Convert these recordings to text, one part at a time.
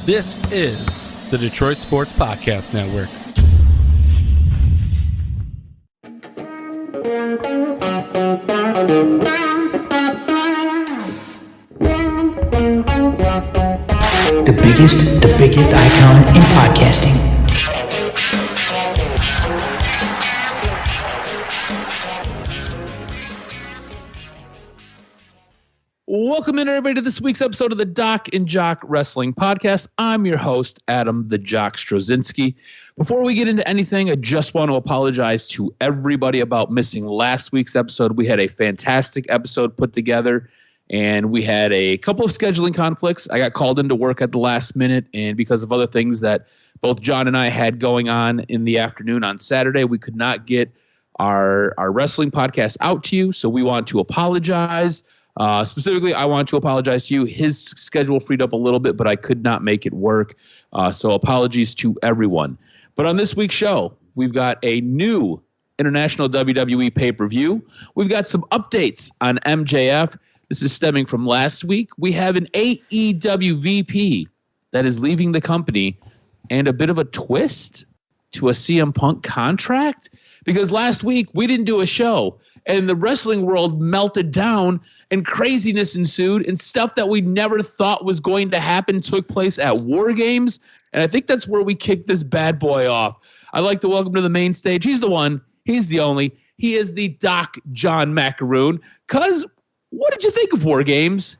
This is the Detroit Sports Podcast Network. The biggest icon in podcasting. Welcome in, everybody, to this week's episode of the DocNJock Wrestling Podcast. I'm your host, Adam the Jock Strozinski. Before we get into anything, I just want to apologize to everybody about missing last week's episode. We had a fantastic episode put together, and we had a couple of scheduling conflicts. I got called into work at the last minute, and because of other things that both John and I had going on in the afternoon on Saturday, we could not get our wrestling podcast out to you, so we want to apologize. Specifically, I want to apologize to you. His schedule freed up a little bit, but I could not make it work. So apologies to everyone. But on this week's show, we've got a new International WWE pay-per-view. We've got some updates on MJF. This is stemming from last week. We have an AEW VP that is leaving the company and a bit of a twist to a CM Punk contract. Because last week, we didn't do a show, and the wrestling world melted down, and craziness ensued, and stuff that we never thought was going to happen took place at War Games, and I think that's where we kicked this bad boy off. I'd like to welcome to the main stage. He's the one. He's the only. He is the Doc John Macaroon. Cuz, what did you think of War Games?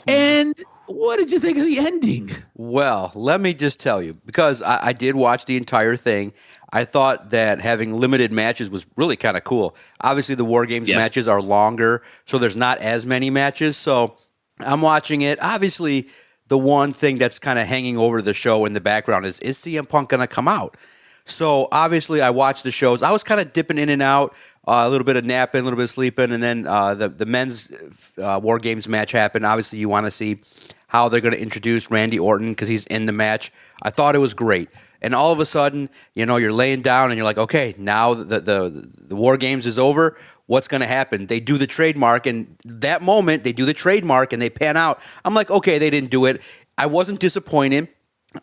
And what did you think of the ending? Well, let me just tell you, because I did watch the entire thing. I thought that having limited matches was really kind of cool. Obviously, the War Games matches are longer, so there's not as many matches. So I'm watching it. Obviously, the one thing that's kind of hanging over the show in the background is CM Punk going to come out? So obviously, I watched the shows. I was kind of dipping in and out, a little bit of napping, a little bit of sleeping, and then the men's War Games match happened. Obviously, you want to see how they're going to introduce Randy Orton because he's in the match. I thought it was great. And all of a sudden, you're laying down and you're like, okay, now the War Games is over. What's going to happen? They do the trademark, and that moment they do the trademark and they pan out. I'm like, okay, they didn't do it. I wasn't disappointed.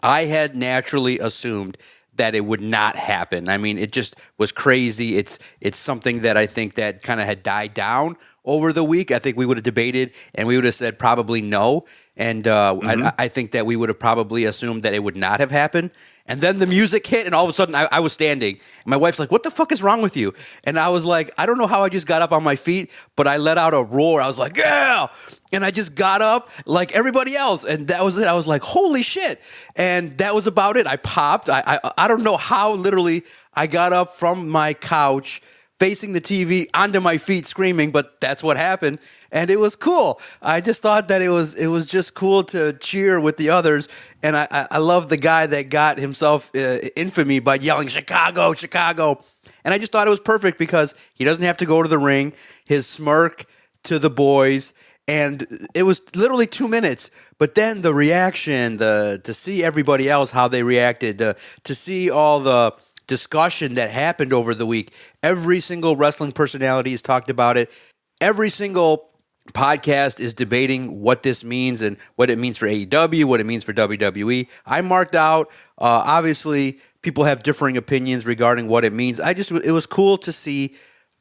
I had naturally assumed that it would not happen. I mean, it just was crazy. It's something that I think that kind of had died down over the week. I think we would have debated and we would have said probably no. And I think that we would have probably assumed that it would not have happened. And then the music hit, and all of a sudden I was standing. And my wife's like, what the fuck is wrong with you? And I was like, I don't know how I just got up on my feet, but I let out a roar. I was like, yeah! And I just got up like everybody else. And that was it. I was like, holy shit. And that was about it. I popped. I don't know how literally I got up from my couch facing the TV onto my feet screaming, but that's what happened. And it was cool. I just thought that it was just cool to cheer with the others. And I love the guy that got himself infamy by yelling, Chicago, Chicago. And I just thought it was perfect because he doesn't have to go to the ring. His smirk to the boys. And it was literally 2 minutes. But then the reaction, to see everybody else, how they reacted, to see all the discussion that happened over the week. Every single wrestling personality has talked about it. Every single podcast is debating what this means and what it means for AEW, what it means for WWE. I marked out, obviously, people have differing opinions regarding what it means. It was cool to see,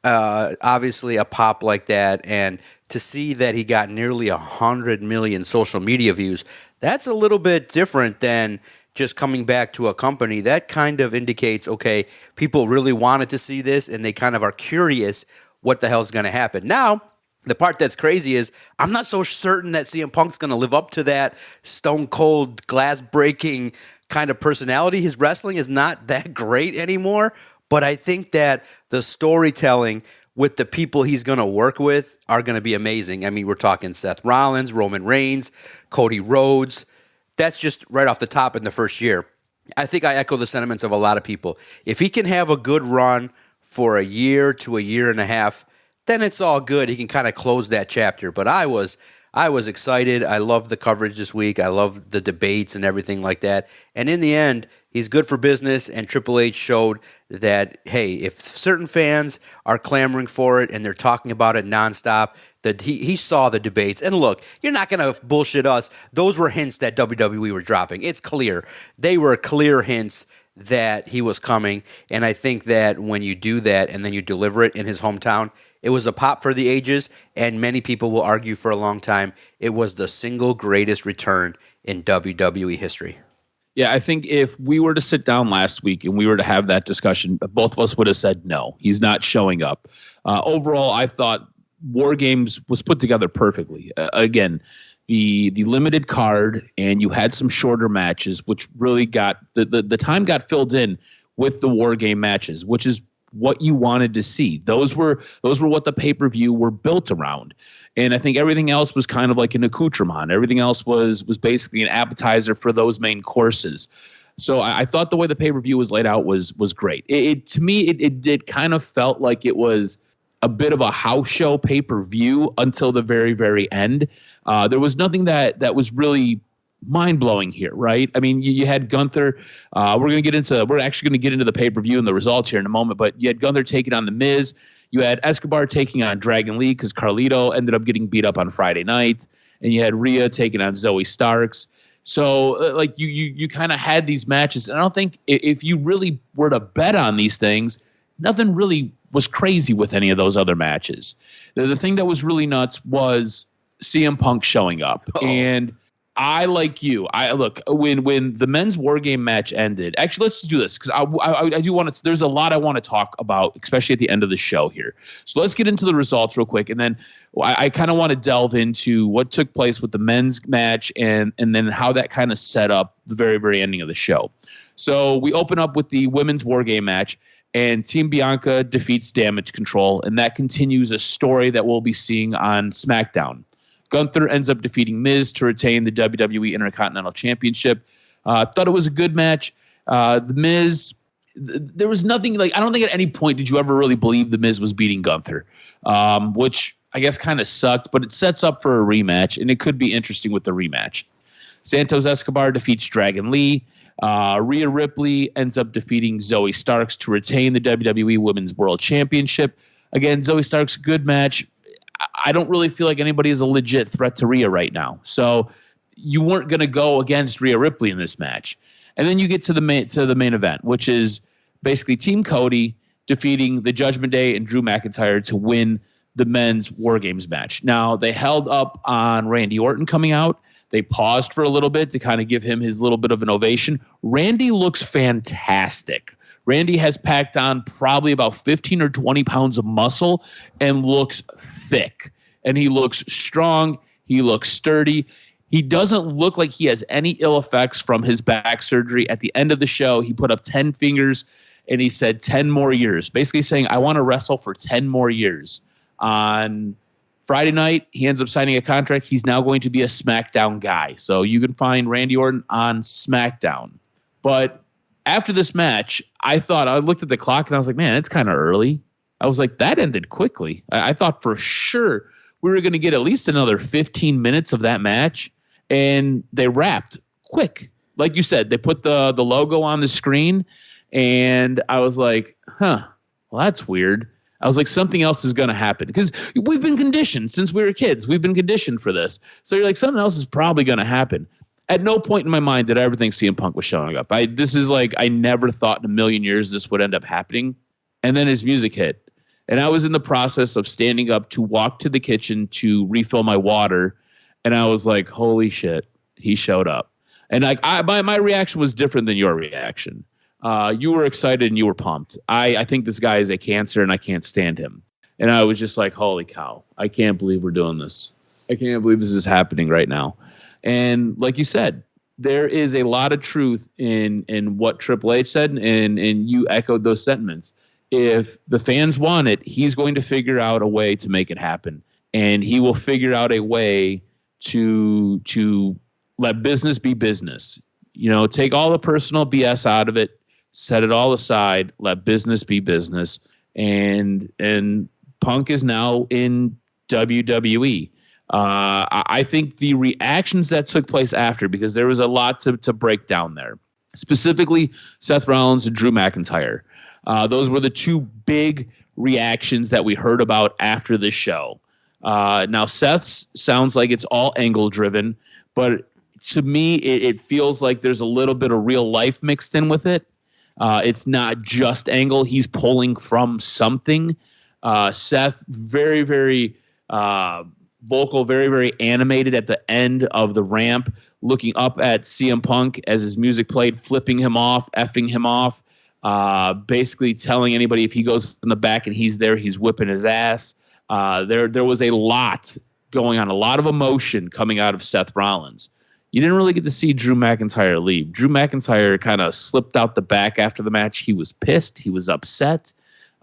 obviously, a pop like that, and to see that he got nearly 100 million social media views. That's a little bit different than just coming back to a company. That kind of indicates, okay, people really wanted to see this, and they kind of are curious what the hell's going to happen. Now, the part that's crazy is I'm not so certain that CM Punk's going to live up to that stone cold, glass breaking kind of personality. His wrestling is not that great anymore, but I think that the storytelling with the people he's going to work with are going to be amazing. I mean, we're talking Seth Rollins, Roman Reigns, Cody Rhodes. That's just right off the top in the first year. I think I echo the sentiments of a lot of people. If he can have a good run for a year to a year and a half, then it's all good. He can kind of close that chapter. But I was excited. I loved the coverage this week. I loved the debates and everything like that. And in the end, he's good for business, and Triple H showed that, hey, if certain fans are clamoring for it and they're talking about it nonstop, that he saw the debates. And look, you're not going to bullshit us. Those were hints that WWE were dropping. It's clear. They were clear hints that he was coming. And I think that when you do that and then you deliver it in his hometown, it was a pop for the ages. And many people will argue for a long time it was the single greatest return in WWE history. Yeah, I think if we were to sit down last week and we were to have that discussion, both of us would have said, no, he's not showing up. Overall, I thought War Games was put together perfectly. Again, the limited card, and you had some shorter matches, which really got the time got filled in with the War Game matches, which is what you wanted to see. Those were what the pay-per-view were built around. And I think everything else was kind of like an accoutrement. Everything else was basically an appetizer for those main courses. So I thought the way the pay-per-view was laid out was great. To me, it did kind of felt like it was a bit of a house show pay-per-view until the very, very end. There was nothing that was really mind-blowing here, right? I mean, you had Gunther. We're actually going to get into the pay-per-view and the results here in a moment, but you had Gunther taking on The Miz. You had Escobar taking on Dragon Lee because Carlito ended up getting beat up on Friday night, and you had Rhea taking on Zoe Starks. So, like, you kind of had these matches, and I don't think if you really were to bet on these things, nothing really was crazy with any of those other matches. The thing that was really nuts was CM Punk showing up, and I, like you, look, when the men's War Game match ended. Actually, let's do this because I do want to. There's a lot I want to talk about, especially at the end of the show here. So let's get into the results real quick, and then I kind of want to delve into what took place with the men's match, and then how that kind of set up the very, very ending of the show. So we open up with the women's War Game match, and Team Bianca defeats Damage Control, and that continues a story that we'll be seeing on SmackDown. Gunther ends up defeating Miz to retain the WWE Intercontinental Championship. Thought it was a good match. The Miz, there was nothing like, I don't think at any point did you ever really believe the Miz was beating Gunther, which I guess kind of sucked, but it sets up for a rematch, and it could be interesting with the rematch. Santos Escobar defeats Dragon Lee. Rhea Ripley ends up defeating Zoe Starks to retain the WWE Women's World Championship. Again, Zoe Starks, good match. I don't really feel like anybody is a legit threat to Rhea right now. So you weren't going to go against Rhea Ripley in this match. And then you get to the main event, which is basically Team Cody defeating the Judgment Day and Drew McIntyre to win the men's War Games match. Now, they held up on Randy Orton coming out. They paused for a little bit to kind of give him his little bit of an ovation. Randy looks fantastic. Randy has packed on probably about 15 or 20 pounds of muscle and looks thick. And he looks strong. He looks sturdy. He doesn't look like he has any ill effects from his back surgery. At the end of the show, he put up 10 fingers and he said 10 more years, basically saying, I want to wrestle for 10 more years. On Friday night, he ends up signing a contract. He's now going to be a SmackDown guy. So you can find Randy Orton on SmackDown. But after this match, I looked at the clock and I was like, man, it's kind of early. I was like, that ended quickly. I thought for sure we were going to get at least another 15 minutes of that match. And they wrapped quick. Like you said, they put the logo on the screen. And I was like, well, that's weird. I was like, something else is going to happen. Because we've been conditioned since we were kids. We've been conditioned for this. So you're like, something else is probably going to happen. At no point in my mind did I ever think CM Punk was showing up. I never thought in a million years this would end up happening. And then his music hit. And I was in the process of standing up to walk to the kitchen to refill my water. And I was like, holy shit, he showed up. And like my reaction was different than your reaction. You were excited and you were pumped. I think this guy is a cancer and I can't stand him. And I was just like, holy cow, I can't believe we're doing this. I can't believe this is happening right now. And like you said, there is a lot of truth in what Triple H said, and you echoed those sentiments. If the fans want it, he's going to figure out a way to make it happen. And he will figure out a way to let business be business. You know, take all the personal BS out of it, set it all aside, let business be business. And Punk is now in WWE. I think the reactions that took place after, because there was a lot to break down there, specifically Seth Rollins and Drew McIntyre. Those were the two big reactions that we heard about after the show. Now Seth's sounds like it's all angle driven, but to me, it feels like there's a little bit of real life mixed in with it. It's not just angle. He's pulling from something. Seth, very, very vocal, very, very animated at the end of the ramp, looking up at CM Punk as his music played, flipping him off, effing him off, basically telling anybody if he goes in the back and he's there, he's whipping his ass. There was a lot going on, a lot of emotion coming out of Seth Rollins. You didn't really get to see Drew McIntyre leave. Drew McIntyre kind of slipped out the back after the match. He was pissed. He was upset.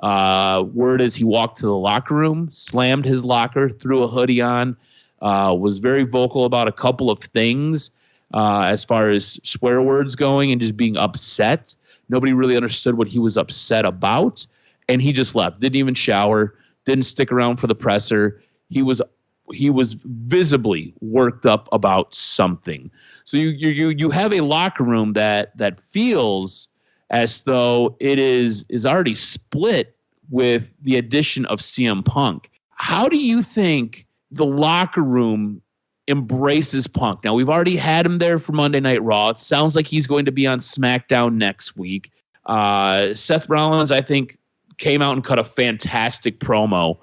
Word is he walked to the locker room, slammed his locker, threw a hoodie on, was very vocal about a couple of things as far as swear words going and just being upset. Nobody really understood what he was upset about. And he just left. Didn't even shower. Didn't stick around for the presser. He was visibly worked up about something. So you have a locker room that feels as though it is already split with the addition of CM Punk. How do you think the locker room embraces Punk? Now, we've already had him there for Monday Night Raw. It sounds like he's going to be on SmackDown next week. Seth Rollins, I think, came out and cut a fantastic promo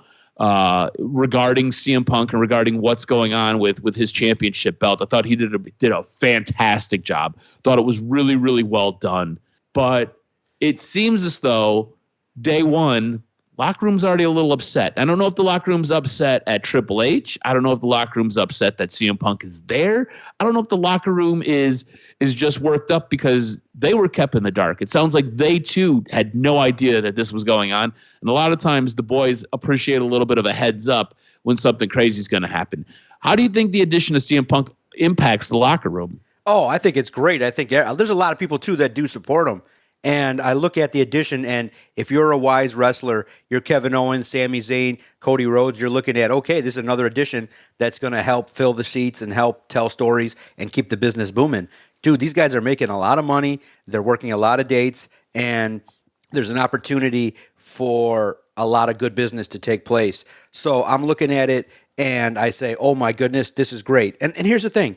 regarding CM Punk and regarding what's going on with his championship belt. I thought he did a fantastic job. Thought it was really, really well done. But it seems as though day one, locker room's already a little upset. I don't know if the locker room's upset at Triple H. I don't know if the locker room's upset that CM Punk is there. I don't know if the locker room is just worked up because they were kept in the dark. It sounds like they too had no idea that this was going on. And a lot of times the boys appreciate a little bit of a heads up when something crazy is going to happen. How do you think the addition of CM Punk impacts the locker room? Oh, I think it's great. I think there's a lot of people too that do support him. And I look at the addition, and if you're a wise wrestler, you're Kevin Owens, Sami Zayn, Cody Rhodes, you're looking at, okay, this is another addition that's going to help fill the seats and help tell stories and keep the business booming. Dude, these guys are making a lot of money. They're working a lot of dates, and there's an opportunity for a lot of good business to take place. So I'm looking at it, and I say, oh, my goodness, this is great. And here's the thing.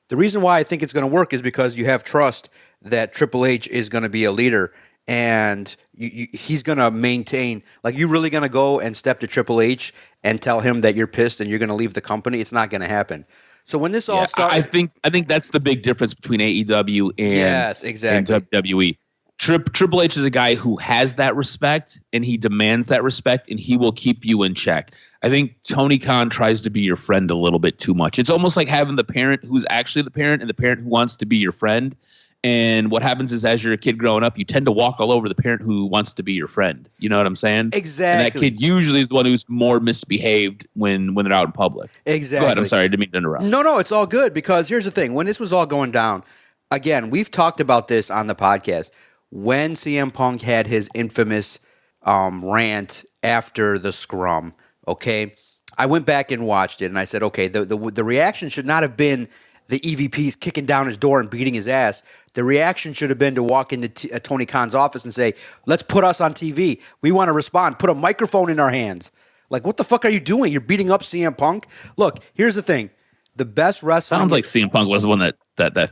The reason why I think it's going to work is because you have trust that Triple H is going to be a leader, and he's going to maintain. Like, you're really going to go and step to Triple H and tell him that you're pissed and you're going to leave the company? It's not going to happen. So when this all started, I think that's the big difference between AEW and, yes, exactly, and WWE. Triple H is a guy who has that respect, and he demands that respect, and he will keep you in check. I think Tony Khan tries to be your friend a little bit too much. It's almost like having the parent who's actually the parent and the parent who wants to be your friend. And what happens is, as you're a kid growing up, you tend to walk all over the parent who wants to be your friend. You know what I'm saying? Exactly. And that kid usually is the one who's more misbehaved when they're out in public. Exactly. Go ahead. I'm sorry. I didn't mean to interrupt. No, it's all good, because here's the thing. When this was all going down, again, we've talked about this on the podcast. When CM Punk had his infamous rant after the scrum, okay, I went back and watched it, and I said, okay, the reaction should not have been the EVP's kicking down his door and beating his ass. The reaction should have been to walk into Tony Khan's office and say, let's put us on TV. We want to respond. Put a microphone in our hands. Like, what the fuck are you doing? You're beating up CM Punk? Look, here's the thing. The best wrestling... Sounds like CM Punk was the one that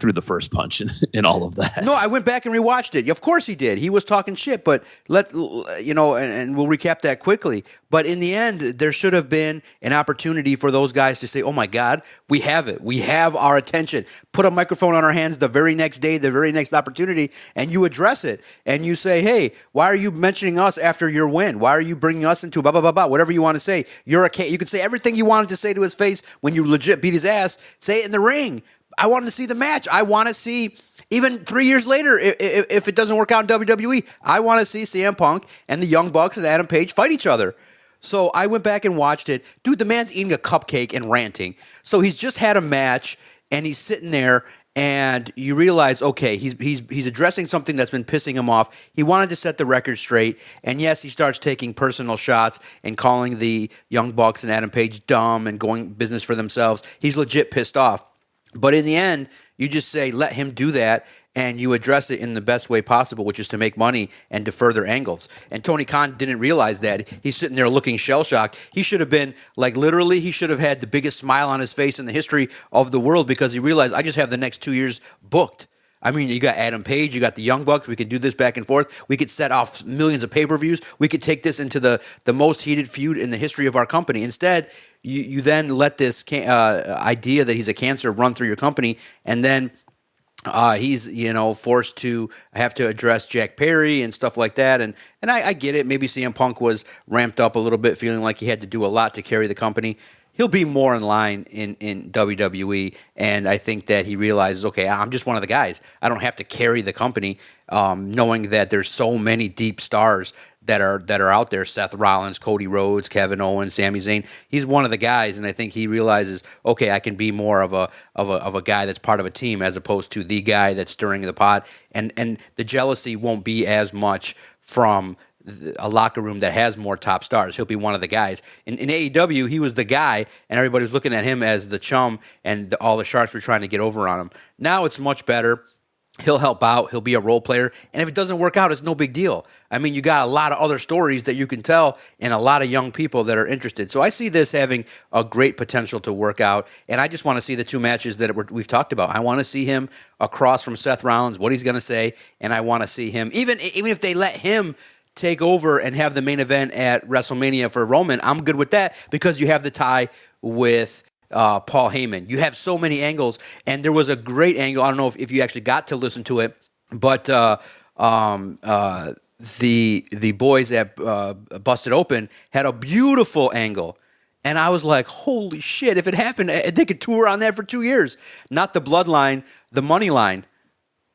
threw the first punch in all of that. No, I went back and rewatched it. Of course he did. He was talking shit, but and we'll recap that quickly. But in the end, there should have been an opportunity for those guys to say, oh my God, we have it. We have our attention. Put a microphone on our hands the very next day, the very next opportunity, and you address it. And you say, hey, why are you mentioning us after your win? Why are you bringing us into blah, blah, blah, blah, whatever you want to say. You could say everything you wanted to say to his face when you legit beat his ass. Say it in the ring. I wanted to see the match. I want to see, even 3 years later, if it doesn't work out in WWE, I want to see CM Punk and the Young Bucks and Adam Page fight each other. So I went back and watched it. Dude, the man's eating a cupcake and ranting. So he's just had a match, and he's sitting there, and you realize, okay, he's addressing something that's been pissing him off. He wanted to set the record straight, and yes, he starts taking personal shots and calling the Young Bucks and Adam Page dumb and going business for themselves. He's legit pissed off. But in the end, you just say, let him do that, and you address it in the best way possible, which is to make money and to further angles. And Tony Khan didn't realize that. He's sitting there looking shell-shocked. He should have been, like, literally, he should have had the biggest smile on his face in the history of the world, because he realized, I just have the next 2 years booked. I mean, you got Adam Page, you got the Young Bucks. We could do this back and forth. We could set off millions of pay-per-views. We could take this into the most heated feud in the history of our company. Instead, you then let this idea that he's a cancer run through your company, and then he's forced to have to address Jack Perry and stuff like that. And I get it. Maybe CM Punk was ramped up a little bit, feeling like he had to do a lot to carry the company. He'll be more in line in WWE, and I think that he realizes, okay, I'm just one of the guys. I don't have to carry the company, knowing that there's so many deep stars that are out there. Seth Rollins, Cody Rhodes, Kevin Owens, Sami Zayn. He's one of the guys, and I think he realizes, okay, I can be more of a guy that's part of a team as opposed to the guy that's stirring the pot, and the jealousy won't be as much from a locker room that has more top stars. He'll be one of the guys. In AEW, he was the guy, and everybody was looking at him as the chum, and all the sharks were trying to get over on him. Now it's much better. He'll help out. He'll be a role player. And if it doesn't work out, it's no big deal. I mean, you got a lot of other stories that you can tell and a lot of young people that are interested. So I see this having a great potential to work out. And I just want to see the two matches that we've talked about. I want to see him across from Seth Rollins, what he's going to say. And I want to see him, even if they let him take over and have the main event at WrestleMania for Roman, I'm good with that, because you have the tie with Paul Heyman. You have so many angles, and there was a great angle. I don't know if you actually got to listen to it, but the boys at Busted Open had a beautiful angle, and I was like, holy shit, if it happened, they could tour on that for 2 years. Not the Bloodline, the Money Line.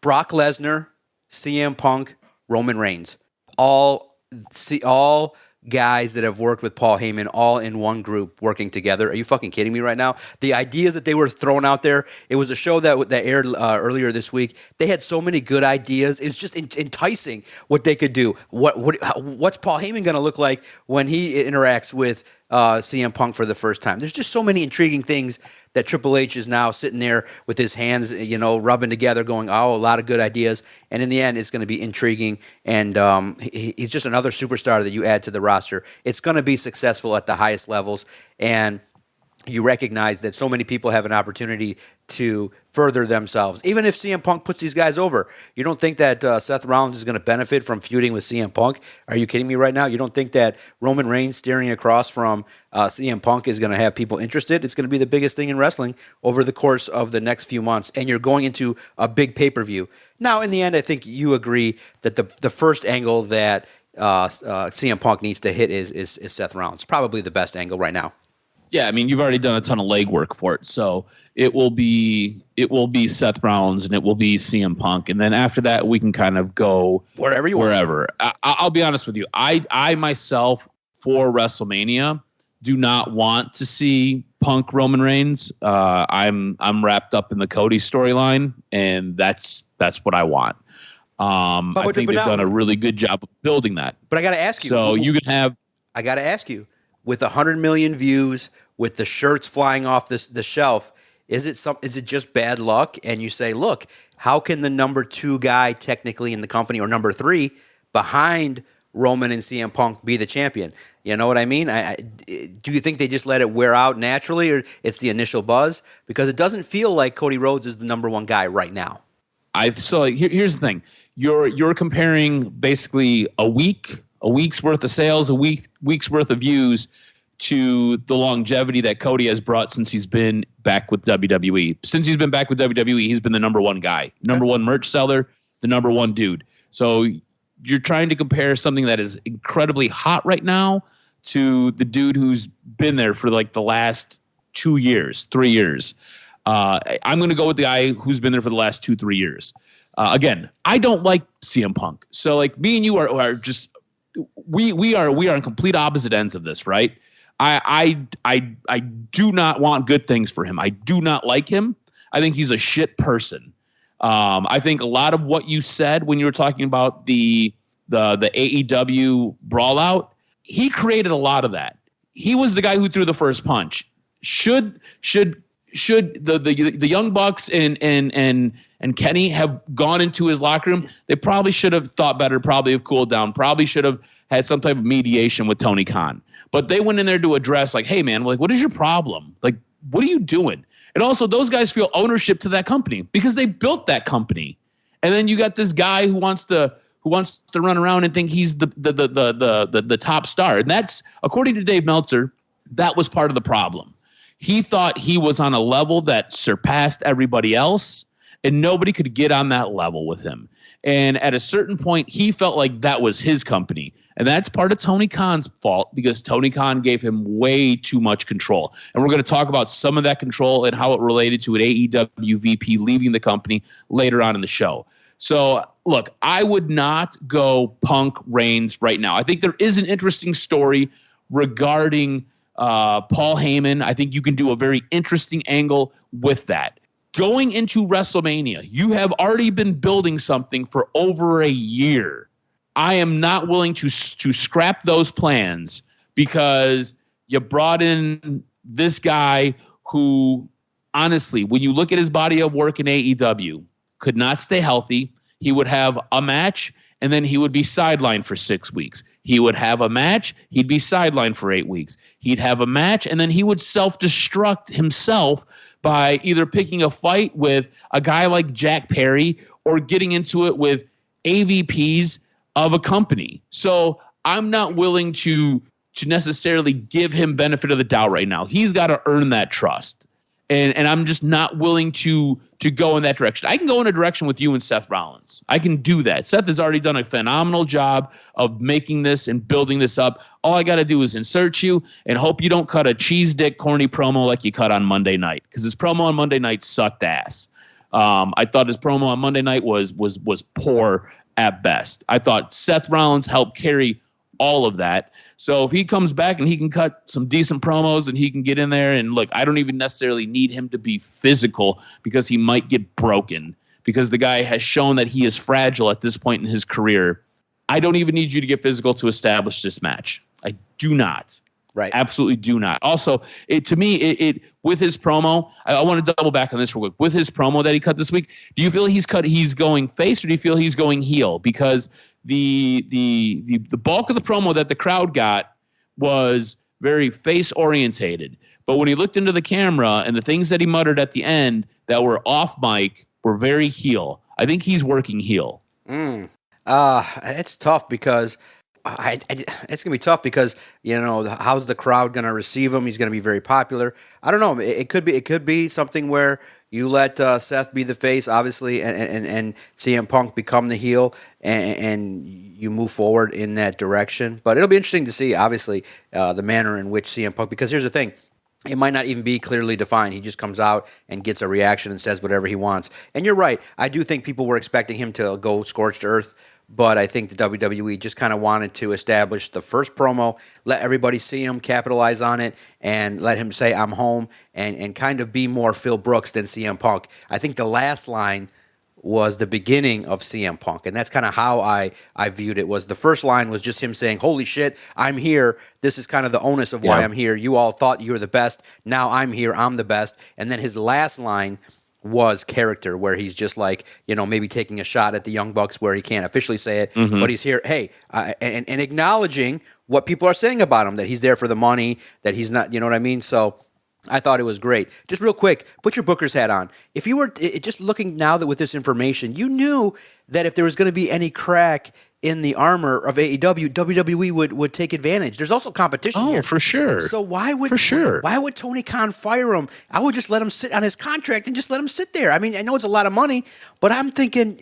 Brock Lesnar, CM Punk, Roman Reigns. All guys that have worked with Paul Heyman, all in one group working together. Are you fucking kidding me right now? The ideas that they were throwing out there, it was a show that aired earlier this week. They had so many good ideas. It's just enticing what they could do. What's Paul Heyman going to look like when he interacts with CM Punk for the first time? There's just so many intriguing things that Triple H is now sitting there with his hands, rubbing together, going, oh, a lot of good ideas. And in the end, it's going to be intriguing. And he's just another superstar that you add to the roster. It's going to be successful at the highest levels. And you recognize that so many people have an opportunity to further themselves. Even if CM Punk puts these guys over, you don't think that Seth Rollins is going to benefit from feuding with CM Punk? Are you kidding me right now? You don't think that Roman Reigns steering across from CM Punk is going to have people interested? It's going to be the biggest thing in wrestling over the course of the next few months, and you're going into a big pay-per-view. Now, in the end, I think you agree that the first angle that CM Punk needs to hit is Seth Rollins. Probably the best angle right now. Yeah, I mean, you've already done a ton of legwork for it, so it will be Seth Rollins and it will be CM Punk, and then after that we can kind of go wherever you want. I'll be honest with you, I myself for WrestleMania do not want to see Punk Roman Reigns. I'm wrapped up in the Cody storyline, and that's what I want. I think they've done a really good job of building that. But I got to ask you, so you can have. I got to ask you, with 100 million views, with the shirts flying off the shelf, is it just bad luck? And you say, look, how can the number 2 guy technically in the company, or number 3 behind Roman and CM Punk, be the champion? You know what I mean? Do you think they just let it wear out naturally, or it's the initial buzz? Because it doesn't feel like Cody Rhodes is the number 1 guy right now. Here's the thing: you're comparing basically a week's worth of sales, a week's worth of views, to the longevity that Cody has brought since he's been back with WWE. Since he's been back with WWE, he's been the number 1 guy, number 1 merch seller, the number 1 dude. So you're trying to compare something that is incredibly hot right now to the dude who's been there for like the last 2 years, 3 years. I'm going to go with the guy who's been there for the last 2-3 years. Again, I don't like CM Punk. So like me and you are just we are on complete opposite ends of this, right? I do not want good things for him. I do not like him. I think he's a shit person. I think a lot of what you said when you were talking about the AEW brawlout, he created a lot of that. He was the guy who threw the first punch. Should should the Young Bucks and Kenny have gone into his locker room, they probably should have thought better, probably have cooled down, probably should have had some type of mediation with Tony Khan. But they went in there to address, like, hey, man, like, what is your problem? Like, what are you doing? And also, those guys feel ownership to that company because they built that company. And then you got this guy who wants to run around and think he's the top star. And that's, according to Dave Meltzer, that was part of the problem. He thought he was on a level that surpassed everybody else, and nobody could get on that level with him. And at a certain point, he felt like that was his company. And that's part of Tony Khan's fault because Tony Khan gave him way too much control. And we're going to talk about some of that control and how it related to an AEW VP leaving the company later on in the show. So, look, I would not go Punk Reigns right now. I think there is an interesting story regarding Paul Heyman. I think you can do a very interesting angle with that. Going into WrestleMania, you have already been building something for over a year. I am not willing to scrap those plans because you brought in this guy who, honestly, when you look at his body of work in AEW, could not stay healthy. He would have a match, and then he would be sidelined for 6 weeks. He would have a match, he'd be sidelined for 8 weeks. He'd have a match, and then he would self-destruct himself by either picking a fight with a guy like Jack Perry or getting into it with AVPs of a company. So I'm not willing to necessarily give him benefit of the doubt right now. He's got to earn that trust. And I'm just not willing to go in that direction. I can go in a direction with you and Seth Rollins. I can do that. Seth has already done a phenomenal job of making this and building this up. All I got to do is insert you and hope you don't cut a cheese dick corny promo like you cut on Monday night, because his promo on Monday night sucked ass. I thought his promo on Monday night was poor at best. I thought Seth Rollins helped carry all of that. So if he comes back and he can cut some decent promos and he can get in there and look, I don't even necessarily need him to be physical because he might get broken because the guy has shown that he is fragile at this point in his career. I don't even need you to get physical to establish this match. I do not. Right. Absolutely do not. Also, to me, with his promo, I want to double back on this real quick. With his promo that he cut this week, do you feel he's going face or do you feel he's going heel? Because the bulk of the promo that the crowd got was very face orientated. But when he looked into the camera and the things that he muttered at the end that were off mic were very heel. I think he's working heel. It's tough because it's gonna be tough because how's the crowd gonna receive him? He's gonna be very popular. I don't know. It could be something where you let Seth be the face, obviously, and CM Punk become the heel, and you move forward in that direction. But it'll be interesting to see, obviously, the manner in which CM Punk. Because here's the thing. It might not even be clearly defined. He just comes out and gets a reaction and says whatever he wants. And you're right. I do think people were expecting him to go scorched earth. But I think the WWE just kind of wanted to establish the first promo, let everybody see him, capitalize on it, and let him say, I'm home, and kind of be more Phil Brooks than CM Punk. I think the last line was the beginning of CM Punk, and that's kind of how I viewed it. Was the first line was just him saying, holy shit, I'm here. This is kind of the onus of why I'm here. You all thought you were the best. Now I'm here. I'm the best. And then his last line was character, where he's just like, maybe taking a shot at the Young Bucks where he can't officially say it, but he's here, hey, and acknowledging what people are saying about him, that he's there for the money, that he's not, you know what I mean? So I thought it was great. Just real quick, put your Booker's hat on. If you were just looking now that with this information, you knew that if there was going to be any crack in the armor of AEW, WWE would take advantage. There's also competition here. Oh, for sure. So why would Tony Khan fire him? I would just let him sit on his contract and just let him sit there. I mean, I know it's a lot of money, but I'm thinking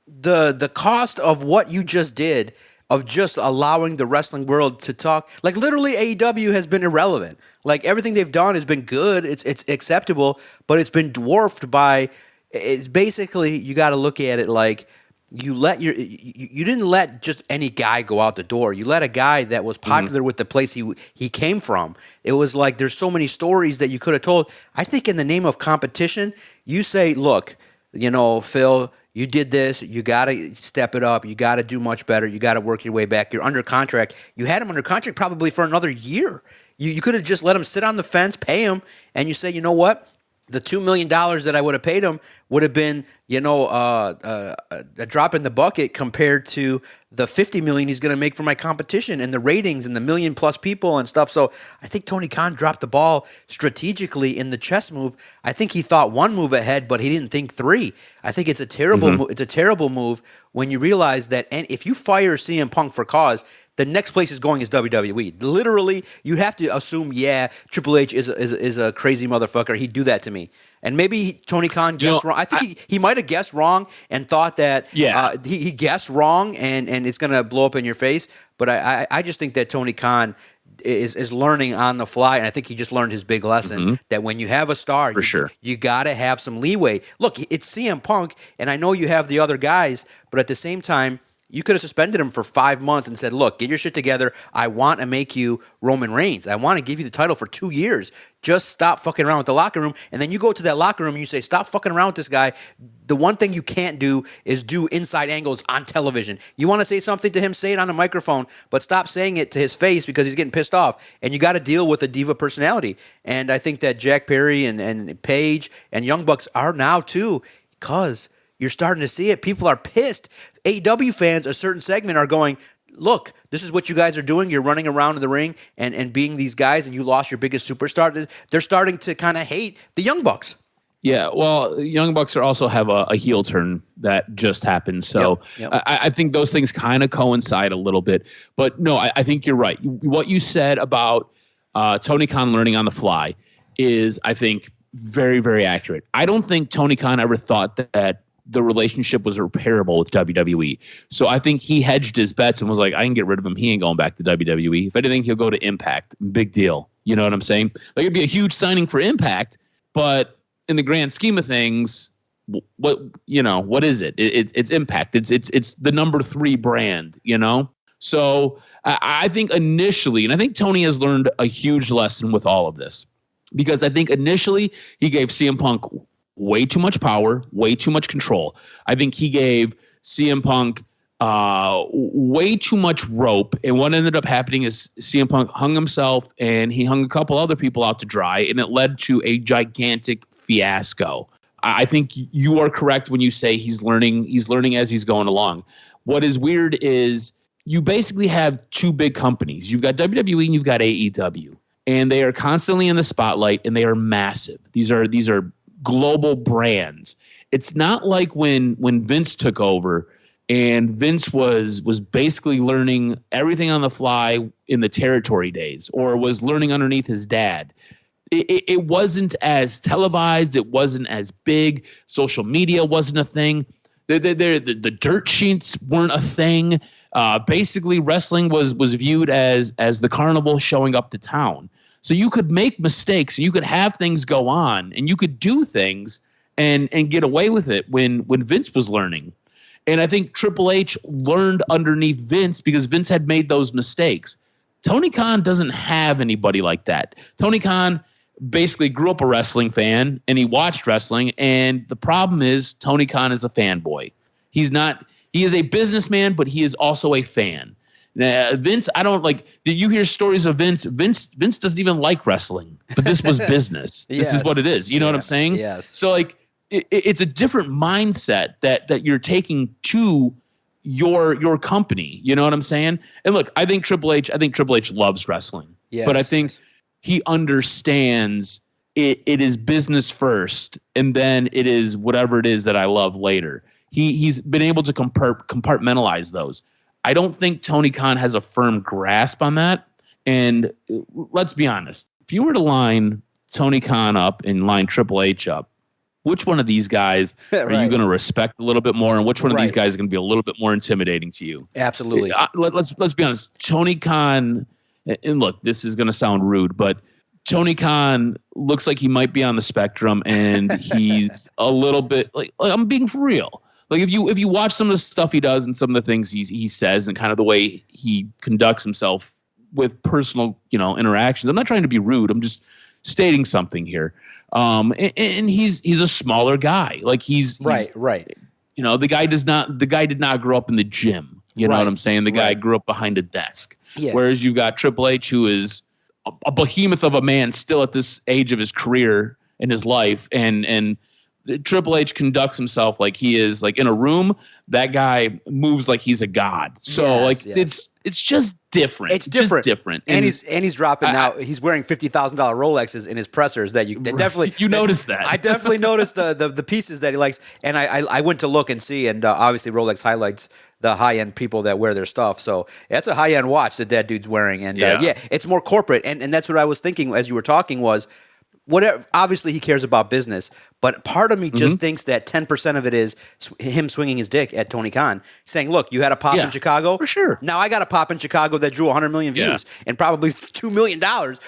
the cost of what you just did, of just allowing the wrestling world to talk, like literally AEW has been irrelevant. Like everything they've done has been good. It's acceptable, but it's been dwarfed by. It's basically, you got to look at it like you didn't let just any guy go out the door. You let a guy that was popular with the place he came from. It was like there's so many stories that you could have told. I think in the name of competition, you say, look, Phil, you did this. You got to step it up. You got to do much better. You got to work your way back. You're under contract. You had him under contract probably for another year. You could have just let him sit on the fence, pay him, and you say, you know what? the $2 million that I would have paid him would have been, a drop in the bucket compared to the $50 million he's going to make for my competition and the ratings and the 1 million+ people and stuff. So I think Tony Khan dropped the ball strategically in the chess move. I think he thought one move ahead, but he didn't think three. I think it's a terrible it's a terrible move when you realize that, and if you fire CM Punk for cause, the next place is going is WWE. Literally, you have to assume, Triple H is a crazy motherfucker. He'd do that to me. And maybe Tony Khan guessed wrong. I think he might have guessed wrong and thought that he guessed wrong and it's going to blow up in your face. But I just think that Tony Khan is learning on the fly, and I think he just learned his big lesson that when you have a star, you got to have some leeway. Look, it's CM Punk, and I know you have the other guys, but at the same time, you could have suspended him for 5 months and said, look, get your shit together. I want to make you Roman Reigns. I want to give you the title for 2 years. Just stop fucking around with the locker room. And then you go to that locker room and you say, stop fucking around with this guy. The one thing you can't do is do inside angles on television. You want to say something to him, say it on a microphone, but stop saying it to his face because he's getting pissed off. And you got to deal with a diva personality. And I think that Jack Perry and Paige and Young Bucks are now too, because you're starting to see it. People are pissed. AEW fans, a certain segment, are going, look, this is what you guys are doing. You're running around in the ring and being these guys, and you lost your biggest superstar. They're starting to kind of hate the Young Bucks. Yeah, well, Young Bucks also have a heel turn that just happened. So I think those things kind of coincide a little bit. But no, I think you're right. What you said about Tony Khan learning on the fly is, I think, very, very accurate. I don't think Tony Khan ever thought that the relationship was repairable with WWE. So I think he hedged his bets and was like, I can get rid of him. He ain't going back to WWE. If anything, he'll go to Impact. Big deal. You know what I'm saying? Like, it'd be a huge signing for Impact, but in the grand scheme of things, what is it? It's Impact. It's the number 3 brand, So I think initially, and I think Tony has learned a huge lesson with all of this, because I think initially he gave CM Punk way too much power, way too much control. I think he gave CM Punk way too much rope. And what ended up happening is CM Punk hung himself and he hung a couple other people out to dry, and it led to a gigantic fiasco. I think you are correct when you say he's learning as he's going along. What is weird is you basically have two big companies. You've got WWE and you've got AEW. And they are constantly in the spotlight, and they are massive. These are global brands. It's not like when Vince took over, and Vince was basically learning everything on the fly in the territory days, or was learning underneath his dad. It wasn't as televised. It wasn't as big. Social media wasn't a thing. The dirt sheets weren't a thing. Basically, wrestling was viewed as the carnival showing up to town. So you could make mistakes, and you could have things go on, and you could do things and get away with it when Vince was learning. And I think Triple H learned underneath Vince because Vince had made those mistakes. Tony Khan doesn't have anybody like that. Tony Khan basically grew up a wrestling fan, and he watched wrestling, and the problem is Tony Khan is a fanboy. He is a businessman, but he is also a fan. Vince, I don't like. You hear stories of Vince. Vince doesn't even like wrestling, but this was business. Yes. This is what it is. You know what I'm saying? Yes. So like, it's a different mindset that you're taking to your company. You know what I'm saying? And look, I think Triple H loves wrestling. Yes. But I think he understands it is business first, and then it is whatever it is that I love later. He's been able to compartmentalize those. I don't think Tony Khan has a firm grasp on that. And let's be honest, if you were to line Tony Khan up and line Triple H up, which one of these guys are you going to respect a little bit more, and which one of these guys is going to be a little bit more intimidating to you? Absolutely. Let's be honest. Tony Khan, and look, this is going to sound rude, but Tony Khan looks like he might be on the spectrum, and he's a little bit like I'm being for real. Like if you watch some of the stuff he does and some of the things he says and kind of the way he conducts himself with personal, interactions. I'm not trying to be rude. I'm just stating something here. And he's a smaller guy. Like he's right. The guy did not grow up in the gym. You know what I'm saying? The guy grew up behind a desk. Yeah. Whereas you've got Triple H, who is a behemoth of a man still at this age of his career, in his life, and Triple H conducts himself like he is like in a room. That guy moves like he's a god. So it's just different. It's different. Just different. And he's dropping now. He's wearing $50,000 Rolexes in his pressers that definitely you noticed that. I definitely noticed the pieces that he likes. And I went to look and see, and obviously Rolex highlights the high end people that wear their stuff. So that's a high end watch that dude's wearing. And it's more corporate. And that's what I was thinking as you were talking was. Whatever. Obviously, he cares about business, but part of me just thinks that 10% of it is him swinging his dick at Tony Khan, saying, "Look, you had a pop in Chicago, for sure. Now I got a pop in Chicago that drew 100 million views and probably $2 million."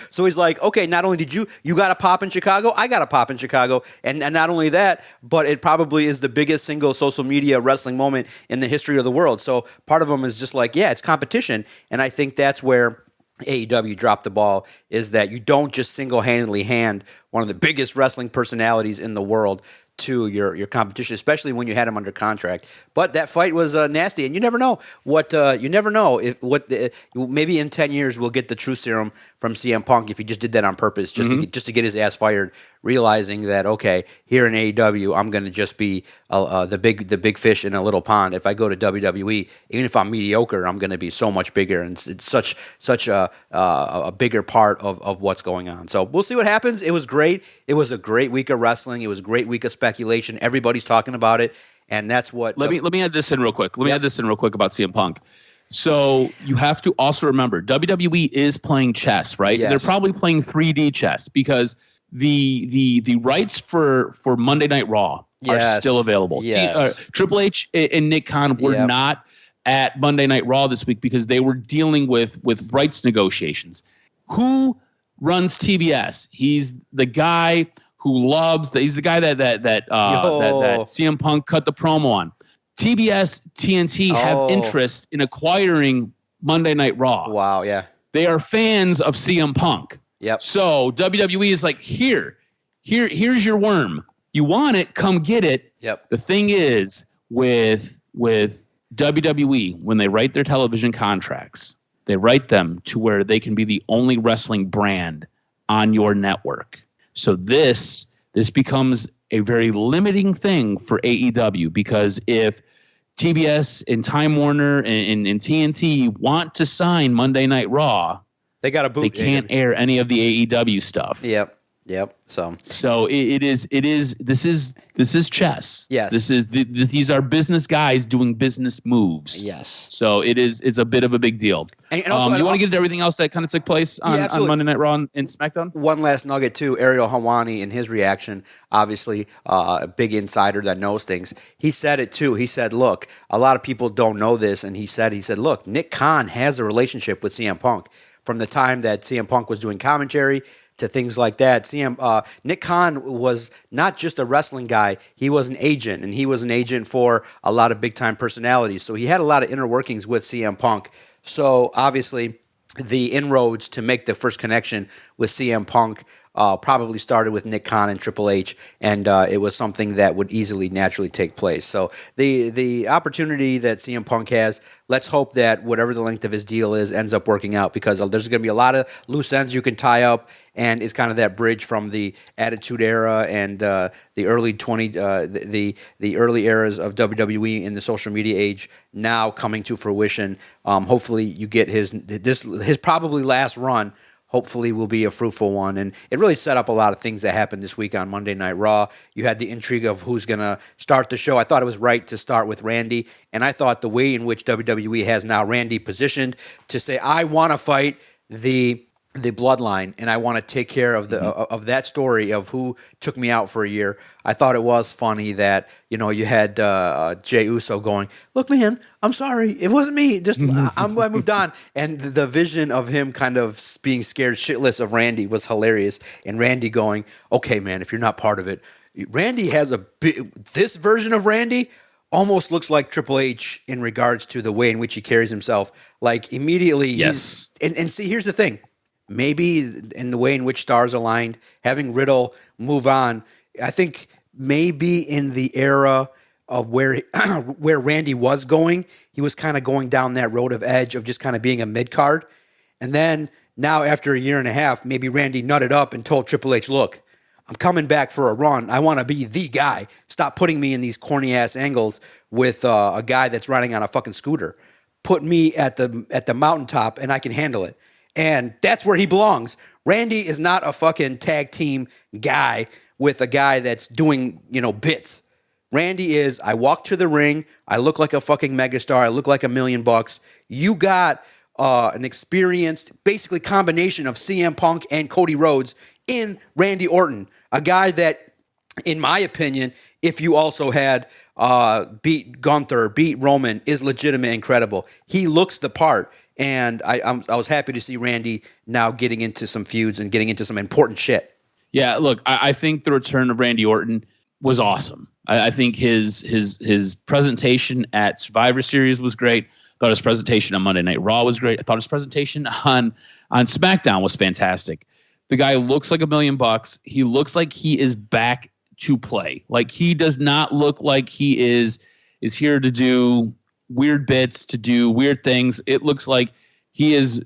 So he's like, "Okay, not only did you got a pop in Chicago, I got a pop in Chicago, and not only that, but it probably is the biggest single social media wrestling moment in the history of the world." So part of them is just like, it's competition, and I think that's where AEW dropped the ball, is that you don't just single-handedly hand one of the biggest wrestling personalities in the world to your competition, especially when you had him under contract. But that fight was nasty, and you never know maybe in 10 years we'll get the true serum from CM Punk if he just did that on purpose, just to get his ass fired, realizing that here in AEW I'm going to just be the big fish in a little pond. If I go to WWE, even if I'm mediocre, I'm going to be so much bigger, and it's such a bigger part of what's going on. So we'll see what happens. It was great. It was a great week of wrestling. It was a great week of speculation. Everybody's talking about it, and that's what. Let me add this in real quick. Let me add this in real quick about CM Punk. So you have to also remember WWE is playing chess, right? Yes. They're probably playing 3D chess because the rights for Monday Night Raw are still available. Yes. Triple H and Nick Khan were not at Monday Night Raw this week because they were dealing with rights negotiations. Who runs TBS? He's the guy who he's the guy that CM Punk cut the promo on. TBS, TNT have interest in acquiring Monday Night Raw. Wow, yeah. They are fans of CM Punk. Yep. So WWE is like, here's your worm. You want it, come get it. Yep. The thing is with WWE, when they write their television contracts, they write them to where they can be the only wrestling brand on your network. So this becomes a very limiting thing for AEW, because if TBS and Time Warner and TNT want to sign Monday Night Raw, they got a boot. They can't air any of the AEW stuff. Yep. So it is. This is chess. Yes. These are business guys doing business moves. Yes. So it's a bit of a big deal. And also, you want to get into everything else that kind of took place on Monday Night Raw and SmackDown? One last nugget too. Ariel Helwani in his reaction, obviously a big insider that knows things. He said it too. He said, "Look, a lot of people don't know this," and he said, "Look, Nick Khan has a relationship with CM Punk from the time that CM Punk was doing commentary to things like that." Nick Khan was not just a wrestling guy; he was an agent, and he was an agent for a lot of big time personalities. So he had a lot of inner workings with CM Punk. So obviously, the inroads to make the first connection with CM Punk probably started with Nick Khan and Triple H, and it was something that would easily, naturally take place. So the opportunity that CM Punk has, let's hope that whatever the length of his deal is ends up working out, because there's going to be a lot of loose ends you can tie up, and it's kind of that bridge from the Attitude Era and the early the early eras of WWE in the social media age now coming to fruition. Hopefully, you get his probably last run. Hopefully will be a fruitful one. And it really set up a lot of things that happened this week on Monday Night Raw. You had the intrigue of who's going to start the show. I thought it was right to start with Randy. And I thought the way in which WWE has now Randy positioned to say, I want to fight the bloodline, and I want to take care of of that story of who took me out for a year. I thought it was funny that you had Jey Uso going, "Look, man, I'm sorry, it wasn't me. Just I moved on." And the vision of him kind of being scared shitless of Randy was hilarious. And Randy going, "Okay, man, if you're not part of it, Randy has this version of Randy." Almost looks like Triple H in regards to the way in which he carries himself. Like immediately, yes. And see, here's the thing. Maybe in the way in which stars aligned, having Riddle move on, I think maybe in the era of where Randy was going, he was kind of going down that road of Edge of just kind of being a mid-card. And then now after a year and a half, maybe Randy nutted up and told Triple H, "Look, I'm coming back for a run. I want to be the guy. Stop putting me in these corny ass angles with a guy that's riding on a fucking scooter. Put me at the mountaintop and I can handle it. And that's where he belongs. Randy is not a fucking tag team guy with a guy that's doing, bits. Randy is, I walk to the ring, I look like a fucking megastar, I look like $1 million. You got an experienced, basically combination of CM Punk and Cody Rhodes in Randy Orton, a guy that, in my opinion, if you also had beat Gunther, beat Roman, is legitimate and credible. He looks the part, and I was happy to see Randy now getting into some feuds and getting into some important shit. Yeah, look, I think the return of Randy Orton was awesome. I think his presentation at Survivor Series was great. I thought his presentation on Monday Night Raw was great. I thought his presentation on SmackDown was fantastic. The guy looks like $1 million. He looks like he is back to play. Like, he does not look like he is here to do weird bits, to do weird things. It looks like he is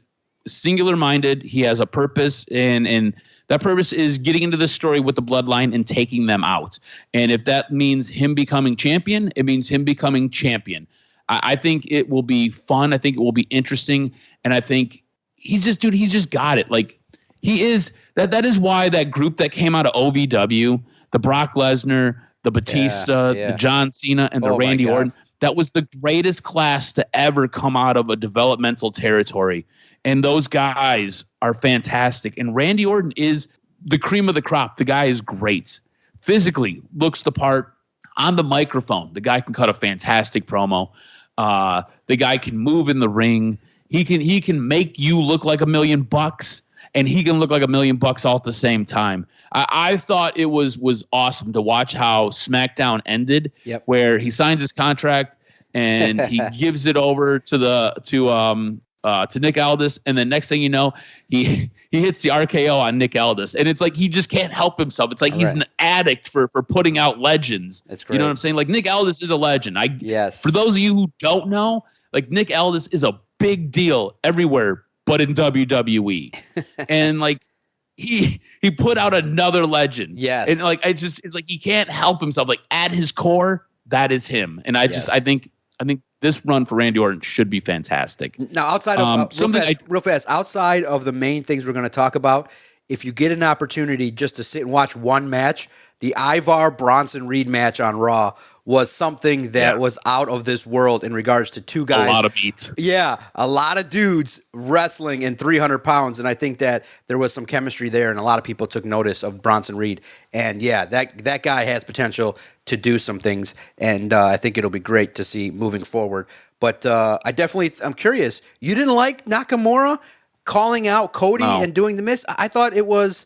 singular minded. He has a purpose, and that purpose is getting into the story with the bloodline and taking them out. And if that means him becoming champion, it means him becoming champion. I think it will be fun. I think it will be interesting. And I think he's just got it. Like, he is that is why that group that came out of OVW, the Brock Lesnar, the Batista, the John Cena, and the Randy Orton, that was the greatest class to ever come out of a developmental territory. And those guys are fantastic. And Randy Orton is the cream of the crop. The guy is great. Physically, looks the part. On the microphone, the guy can cut a fantastic promo. The guy can move in the ring. He can make you look like $1 million, and he can look like $1 million all at the same time. I thought it was awesome to watch how SmackDown ended, where he signs his contract and he gives it over to Nick Aldis, and then next thing you know, he hits the RKO on Nick Aldis, and it's like he just can't help himself. It's like he's an addict for putting out legends. That's great. You know what I'm saying? Like, Nick Aldis is a legend. Yes. For those of you who don't know, like, Nick Aldis is a big deal everywhere but in WWE. And like he put out another legend. Yes. And like it's like he can't help himself. Like, at his core, that is him. And I think this run for Randy Orton should be fantastic. Now, outside of real fast, outside of the main things we're going to talk about, if you get an opportunity just to sit and watch one match, the Ivar Bronson Reed match on Raw was something that was out of this world in regards to two guys. A lot of beats. Yeah, a lot of dudes wrestling in 300 pounds, and I think that there was some chemistry there, and a lot of people took notice of Bronson Reed. And yeah, that guy has potential to do some things, and I think it'll be great to see moving forward. But I'm curious. You didn't like Nakamura calling out Cody and doing the miss? I thought it was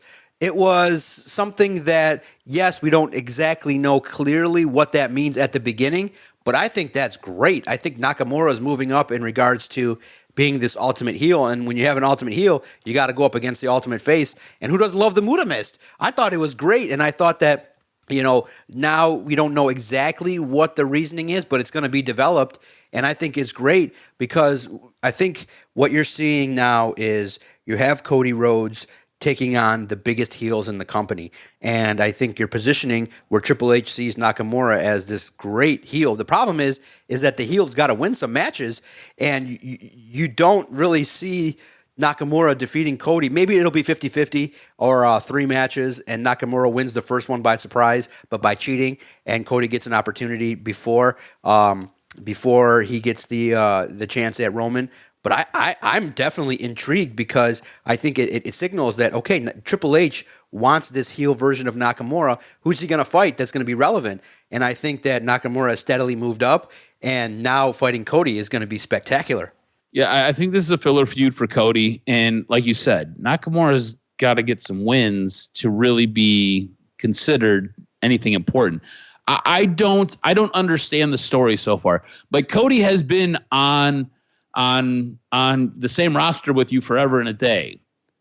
something that, yes, we don't exactly know clearly what that means at the beginning, but I think that's great. I think Nakamura is moving up in regards to being this ultimate heel, and when you have an ultimate heel, you got to go up against the ultimate face, and who doesn't love the Muda Mist? I thought it was great, and I thought that, now we don't know exactly what the reasoning is, but it's going to be developed, and I think it's great because I think what you're seeing now is you have Cody Rhodes taking on the biggest heels in the company. And I think you're positioning where Triple H sees Nakamura as this great heel. The problem is that the heel's got to win some matches, and you don't really see Nakamura defeating Cody. Maybe it'll be 50-50 or 3 matches, and Nakamura wins the first one by surprise, but by cheating, and Cody gets an opportunity before he gets the chance at Roman. But I'm definitely intrigued because I think it signals that, okay, Triple H wants this heel version of Nakamura. Who's he going to fight that's going to be relevant? And I think that Nakamura has steadily moved up, and now fighting Cody is going to be spectacular. Yeah, I think this is a filler feud for Cody. And like you said, Nakamura's got to get some wins to really be considered anything important. I don't understand the story so far. Like, Cody has been on the same roster with you forever and a day.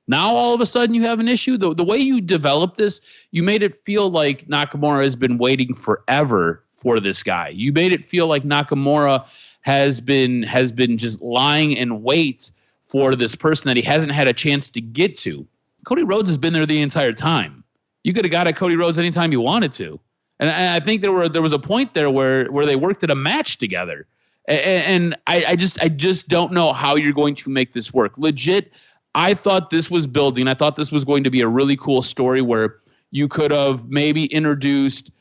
Now all of a sudden you have an issue. The way you developed this, you made it feel like Nakamura has been waiting forever for this guy. You made it feel like Nakamura has been just lying in wait for this person that he hasn't had a chance to get to. Cody Rhodes has been there the entire time. You could have got at Cody Rhodes anytime you wanted to. And I think there was a point there where they worked at a match together. And I just don't know how you're going to make this work. Legit, I thought this was building. I thought this was going to be a really cool story where you could have maybe introduced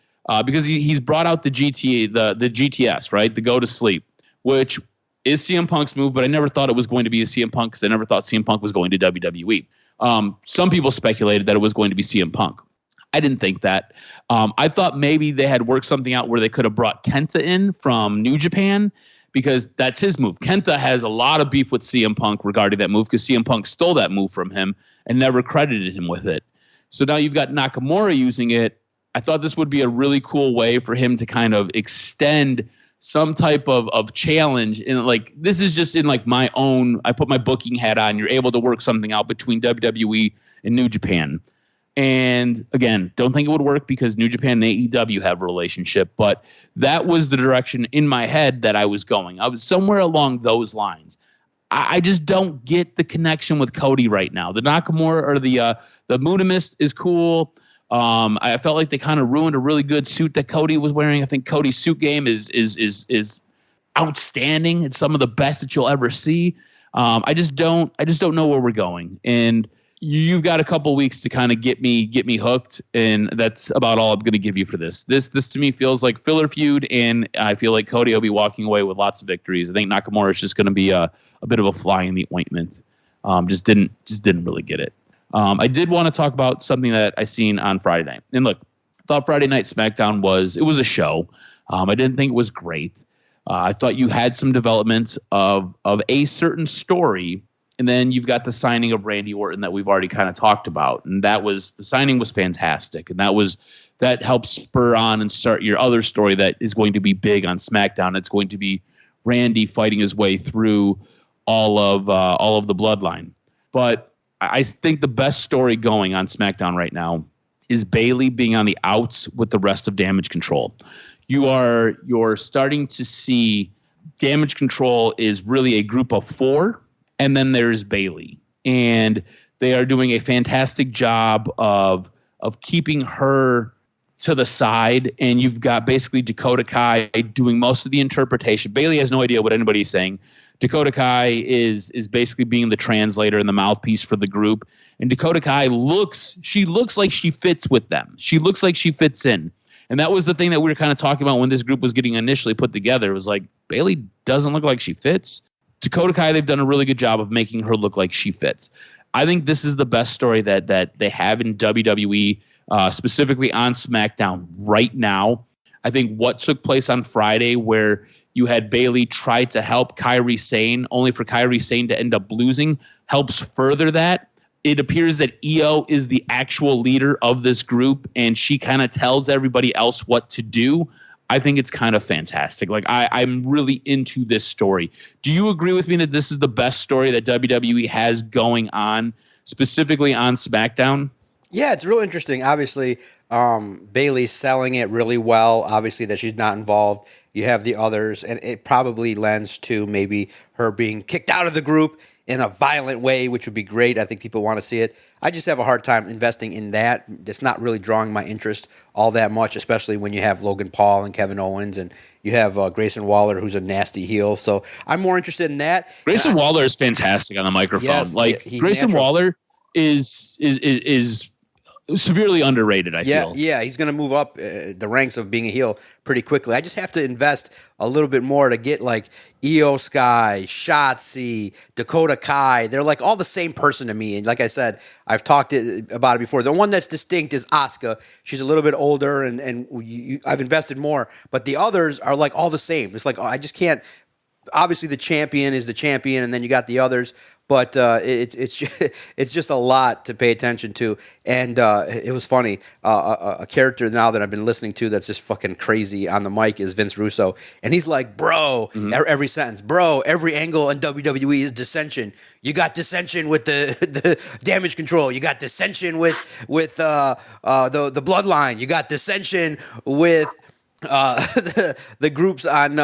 because he's brought out the GTS, right? The go to sleep, which is CM Punk's move, but I never thought it was going to be a CM Punk because I never thought CM Punk was going to WWE. Some people speculated that it was going to be CM Punk. I didn't think that. I thought maybe they had worked something out where they could have brought Kenta in from New Japan because that's his move. Kenta has a lot of beef with CM Punk regarding that move because CM Punk stole that move from him and never credited him with it. So now you've got Nakamura using it. I thought this would be a really cool way for him to kind of extend some type of challenge. And like, this is just in like my own, I put my booking hat on. You're able to work something out between WWE and New Japan. And again, don't think it would work because New Japan and AEW have a relationship, but that was the direction in my head that I was going. I was somewhere along those lines. I just don't get the connection with Cody right now. The Nakamura or the Mutamist is cool. I felt like they kind of ruined a really good suit that Cody was wearing. I think Cody's suit game is outstanding. It's some of the best that you'll ever see. I just don't know where we're going. And you've got a couple weeks to kind of get me hooked, and that's about all I'm going to give you for this. This to me feels like filler feud, and I feel like Cody will be walking away with lots of victories. I think Nakamura is just going to be a bit of a fly in the ointment. Just didn't really get it. I did want to talk about something that I seen on Friday night. And look, I thought Friday Night SmackDown was a show. I didn't think it was great. I thought you had some development of a certain story. And then you've got the signing of Randy Orton that we've already kind of talked about. And the signing was fantastic. And that helps spur on and start your other story that is going to be big on SmackDown. It's going to be Randy fighting his way through all of the bloodline. But I think the best story going on SmackDown right now is Bayley being on the outs with the rest of Damage Control. You're starting to see Damage Control is really a group of 4. And then there's Bayley, and they are doing a fantastic job of keeping her to the side. And you've got basically Dakota Kai doing most of the interpretation. Bayley has no idea what anybody's saying. Dakota Kai is basically being the translator and the mouthpiece for the group. And Dakota Kai looks like she fits with them. She looks like she fits in. And that was the thing that we were kind of talking about when this group was getting initially put together. It was like, Bayley doesn't look like she fits. Dakota Kai, they've done a really good job of making her look like she fits. I think this is the best story that they have in WWE, specifically on SmackDown right now. I think what took place on Friday where you had Bayley try to help Kairi Sane, only for Kairi Sane to end up losing, helps further that. It appears that Io is the actual leader of this group, and she kind of tells everybody else what to do. I think it's kind of fantastic. Like I'm really into this story. Do you agree with me that this is the best story that WWE has going on, specifically on SmackDown? Yeah, it's real interesting. Obviously, Bayley's selling it really well. Obviously, that she's not involved. You have the others, and it probably lends to maybe her being kicked out of the group in a violent way, which would be great. I think people want to see it. I just have a hard time investing in that. It's not really drawing my interest all that much, especially when you have Logan Paul and Kevin Owens, and you have Grayson Waller, who's a nasty heel. So I'm more interested in that. Grayson Waller is fantastic on the microphone. Yes, Grayson natural. Waller is severely underrated, I feel. Yeah, he's going to move up the ranks of being a heel pretty quickly. I just have to invest a little bit more to get like Io Sky, Shotzi, Dakota Kai. They're like all the same person to me. And like I said, I've talked about it before. The one that's distinct is Asuka. She's a little bit older, and I've invested more. But the others are like all the same. It's like, I just can't. Obviously, the champion is the champion, and then you got the others. But it's just a lot to pay attention to. And it was funny. A character now that I've been listening to that's just fucking crazy on the mic is Vince Russo. And he's like, bro, every sentence, bro, every angle in WWE is dissension. You got dissension with the Damage Control. You got dissension with the Bloodline. You got dissension with the groups on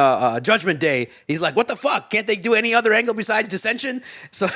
Judgment Day. He's like, what the fuck? Can't they do any other angle besides dissension? So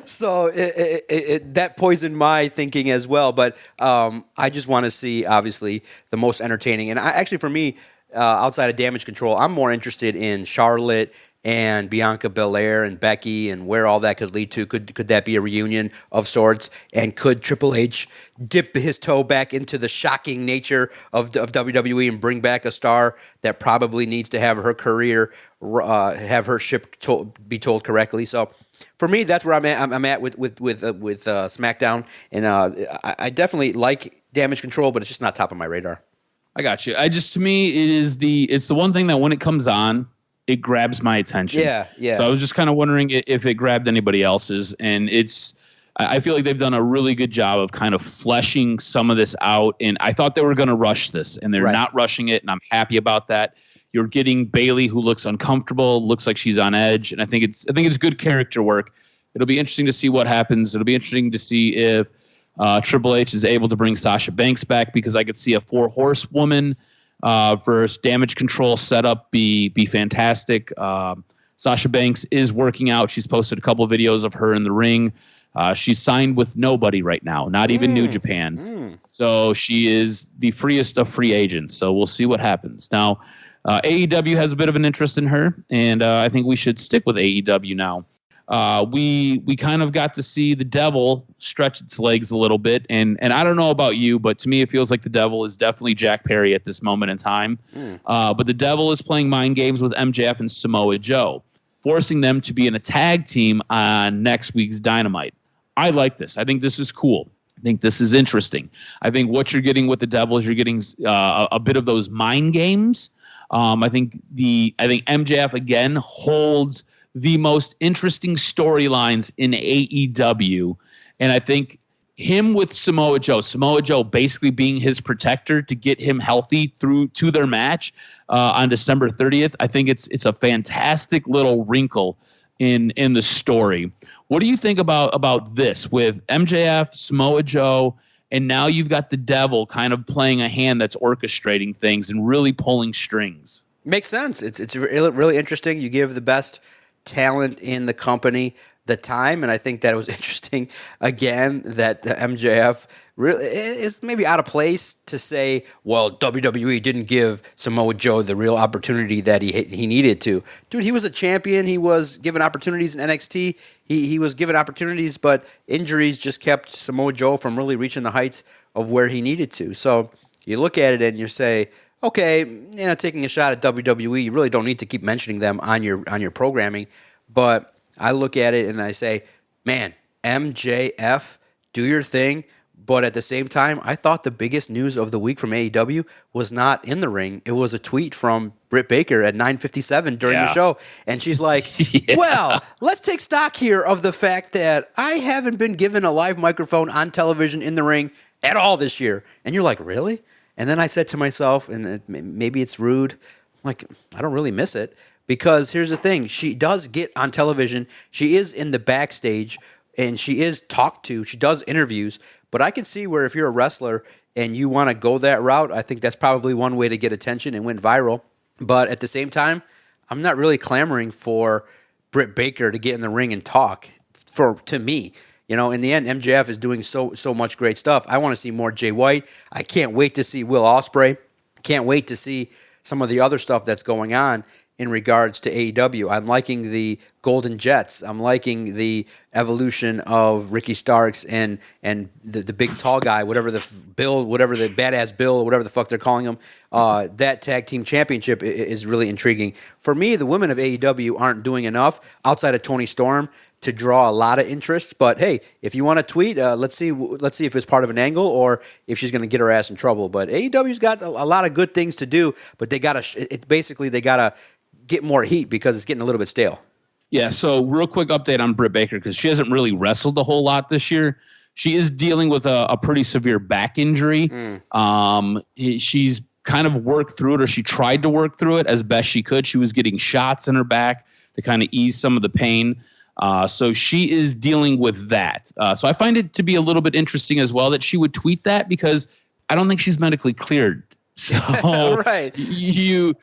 so that poisoned my thinking as well. But I just want to see, obviously, the most entertaining. And actually, for me, outside of Damage Control, I'm more interested in Charlotte and Bianca Belair and Becky and where all that could lead to. Could that be a reunion of sorts? And could Triple H dip his toe back into the shocking nature of WWE and bring back a star that probably needs to have her career, have her ship be told correctly? So for me, that's where I'm at. I'm at with SmackDown, and I definitely like Damage Control, but it's just not top of my radar. I got you. To me, it's the one thing that when it comes on, it grabs my attention. Yeah. So I was just kind of wondering if it grabbed anybody else's, and I feel like they've done a really good job of kind of fleshing some of this out, and I thought they were going to rush this, and they're not rushing it, and I'm happy about that. You're getting Bayley, who looks uncomfortable, looks like she's on edge, and I think it's good character work. It'll be interesting to see what happens. It'll be interesting to see if Triple H is able to bring Sasha Banks back, because I could see a 4-horsewoman versus Damage Control setup be fantastic. Sasha Banks is working out. She's posted a couple of videos of her in the ring. She's signed with nobody right now, not even New Japan. So she is the freest of free agents. So we'll see what happens. Now, AEW has a bit of an interest in her, and I think we should stick with AEW now. We kind of got to see the Devil stretch its legs a little bit, and I don't know about you, but to me it feels like the Devil is definitely Jack Perry at this moment in time. But the Devil is playing mind games with MJF and Samoa Joe, forcing them to be in a tag team on next week's Dynamite. I like this. I think this is cool. I think this is interesting. I think what you're getting with the Devil is you're getting a bit of those mind games. I think MJF again holds the most interesting storylines in AEW. And I think him with Samoa Joe basically being his protector to get him healthy through to their match on December 30th. I think it's a fantastic little wrinkle in the story. What do you think about this with MJF, Samoa Joe, and now you've got the Devil kind of playing a hand that's orchestrating things and really pulling strings? Makes sense. It's really interesting. You give the best talent in the company the time, and I think that it was interesting again that MJF really is maybe out of place to say, well, WWE didn't give Samoa Joe the real opportunity that he needed to. Dude, he was a champion. He was given opportunities in NXT. He was given opportunities, but injuries just kept Samoa Joe from really reaching the heights of where he needed to. So you look at it and you say, okay, taking a shot at WWE, you really don't need to keep mentioning them on your programming. But I look at it and I say, man, MJF, do your thing. But at the same time, I thought the biggest news of the week from AEW was not in the ring. It was a tweet from Britt Baker at 9:57 during the show. And she's like, well, let's take stock here of the fact that I haven't been given a live microphone on television in the ring at all this year. And you're like, really? And then I said to myself, and maybe it's rude, like, I don't really miss it. Because here's the thing, she does get on television, she is in the backstage, and she is talked to, she does interviews, but I can see where if you're a wrestler and you want to go that route, I think that's probably one way to get attention and went viral. But at the same time, I'm not really clamoring for Britt Baker to get in the ring and talk, to me. In the end, MJF is doing so much great stuff. I want to see more Jay White. I can't wait to see Will Ospreay. Can't wait to see some of the other stuff that's going on in regards to AEW. I'm liking the Golden Jets. I'm liking the evolution of Ricky Starks and the big tall guy, whatever the badass Bill, whatever the fuck they're calling him. That tag team championship is really intriguing. For me, the women of AEW aren't doing enough outside of Toni Storm to draw a lot of interest. But hey, if you want to tweet, let's see if it's part of an angle or if she's going to get her ass in trouble. But AEW's got a lot of good things to do, but they gotta get more heat because it's getting a little bit stale. Yeah, so real quick update on Britt Baker, because she hasn't really wrestled a whole lot this year. She is dealing with a pretty severe back injury. She's kind of worked through it, or she tried to work through it as best she could. She was getting shots in her back to kind of ease some of the pain. So she is dealing with that. So I find it to be a little bit interesting as well that she would tweet that, because I don't think she's medically cleared So Right. you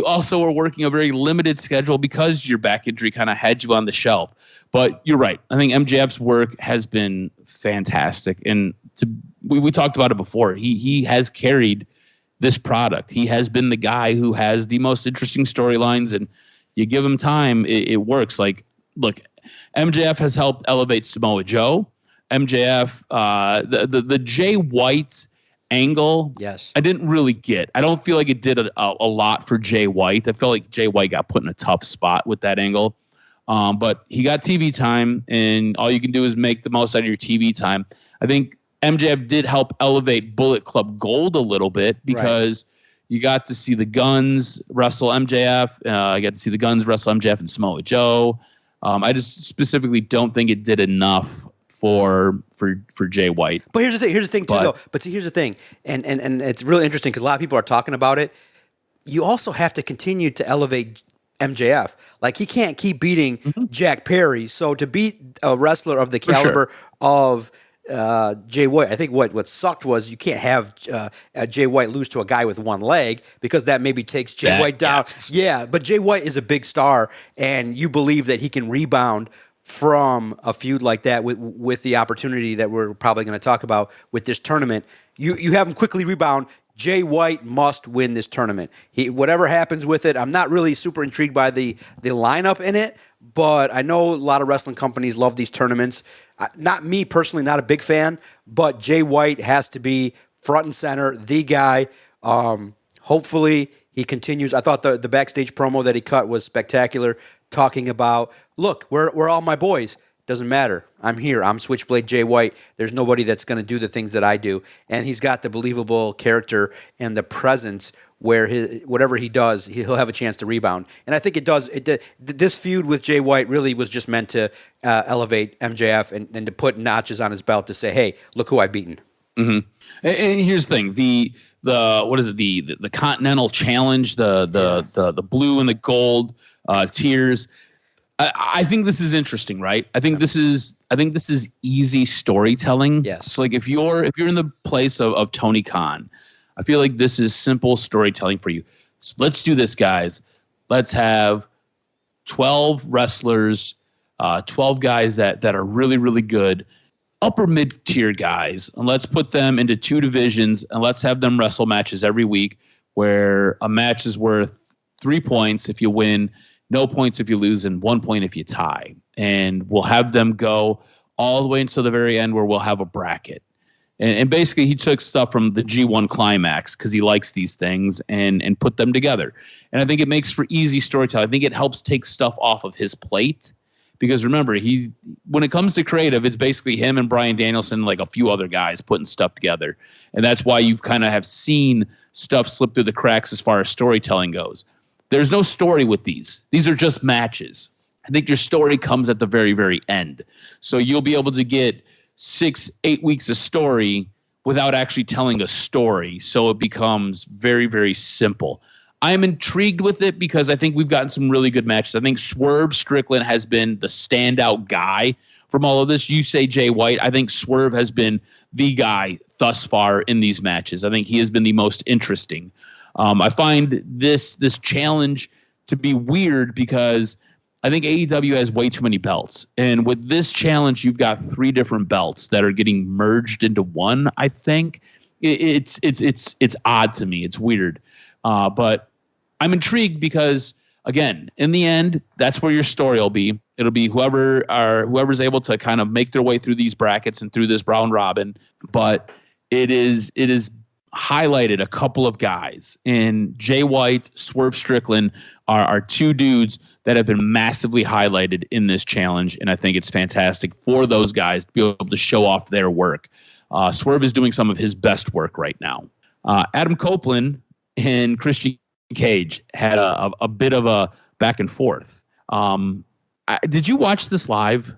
also are working a very limited schedule because your back injury kind of had you on the shelf. But you're right. I think MJF's work has been fantastic, and we talked about it before. He has carried this product. He has been the guy who has the most interesting storylines, and you give him time, it works. Like, look, MJF has helped elevate Samoa Joe. MJF, the Jay White angle, Yes, I didn't really get. I don't feel like it did a lot for Jay White. I felt like Jay White got put in a tough spot with that angle. But he got TV time, and all you can do is make the most out of your TV time. I think MJF did help elevate Bullet Club Gold a little bit because you got to see the Guns wrestle MJF. I got to see the Guns wrestle MJF and Samoa Joe. I just specifically don't think it did enough for Jay White. but here's the thing too, though. But see, here's the thing, and it's really interesting because a lot of people are talking about it. You also have to continue to elevate MJF. Like, he can't keep beating Jack Perry. So to beat a wrestler of the caliber of Jay White, I think what sucked was you can't have Jay White lose to a guy with one leg, because that maybe takes Jay White down. Yes. Yeah, but Jay White is a big star, and you believe that he can rebound from a feud like that with the opportunity that we're probably going to talk about with this tournament. You have him quickly rebound. Jay White must win this tournament. Whatever happens with it, I'm not really super intrigued by the lineup in it, but I know a lot of wrestling companies love these tournaments. Not me personally, not a big fan, but Jay White has to be front and center, the guy. Hopefully he continues. I thought the backstage promo that he cut was spectacular, talking about, look, we're all my boys. Doesn't matter. I'm here. I'm Switchblade Jay White. There's nobody that's going to do the things that I do. And he's got the believable character and the presence where whatever he does, he'll have a chance to rebound. And I think it does. This feud with Jay White really was just meant to elevate MJF and to put notches on his belt to say, hey, look who I've beaten. Mm-hmm. And here's the thing: the what is it? The Continental Challenge, the blue and the gold tiers. I think this is interesting, right? I think this is easy storytelling. Yes. So like if you're in the place of Tony Khan, I feel like this is simple storytelling for you. So let's do this, guys. Let's have 12 wrestlers, 12 guys that are really, really good, upper mid-tier guys, and let's put them into two divisions, and let's have them wrestle matches every week where a match is worth 3 points if you win, no points if you lose, and 1 point if you tie. And we'll have them go all the way until the very end where we'll have a bracket. And basically he took stuff from the G1 Climax because he likes these things and put them together. And I think it makes for easy storytelling. I think it helps take stuff off of his plate because remember, when it comes to creative, it's basically him and Bryan Danielson, like a few other guys putting stuff together. And that's why you kind of have seen stuff slip through the cracks as far as storytelling goes. There's no story with these. These are just matches. I think your story comes at the very, very end. So you'll be able to get 6-8 weeks of story without actually telling a story. So it becomes very, very simple. I'm intrigued with it because I think we've gotten some really good matches. I think Swerve Strickland has been the standout guy from all of this. You say Jay White. I think Swerve has been the guy thus far in these matches. I think he has been the most interesting. I find this challenge to be weird because I think AEW has way too many belts. And with this challenge, you've got 3 different belts that are getting merged into one, I think. It's odd to me. It's weird. But I'm intrigued because, again, in the end, that's where your story will be. It'll be whoever's able to kind of make their way through these brackets and through this round robin. But it is highlighted a couple of guys, and Jay White, Swerve Strickland are 2 dudes that have been massively highlighted in this challenge, and I think it's fantastic for those guys to be able to show off their work. Swerve is doing some of his best work right now. Adam Copeland and Christian Cage had a bit of a back and forth. Did you watch this live?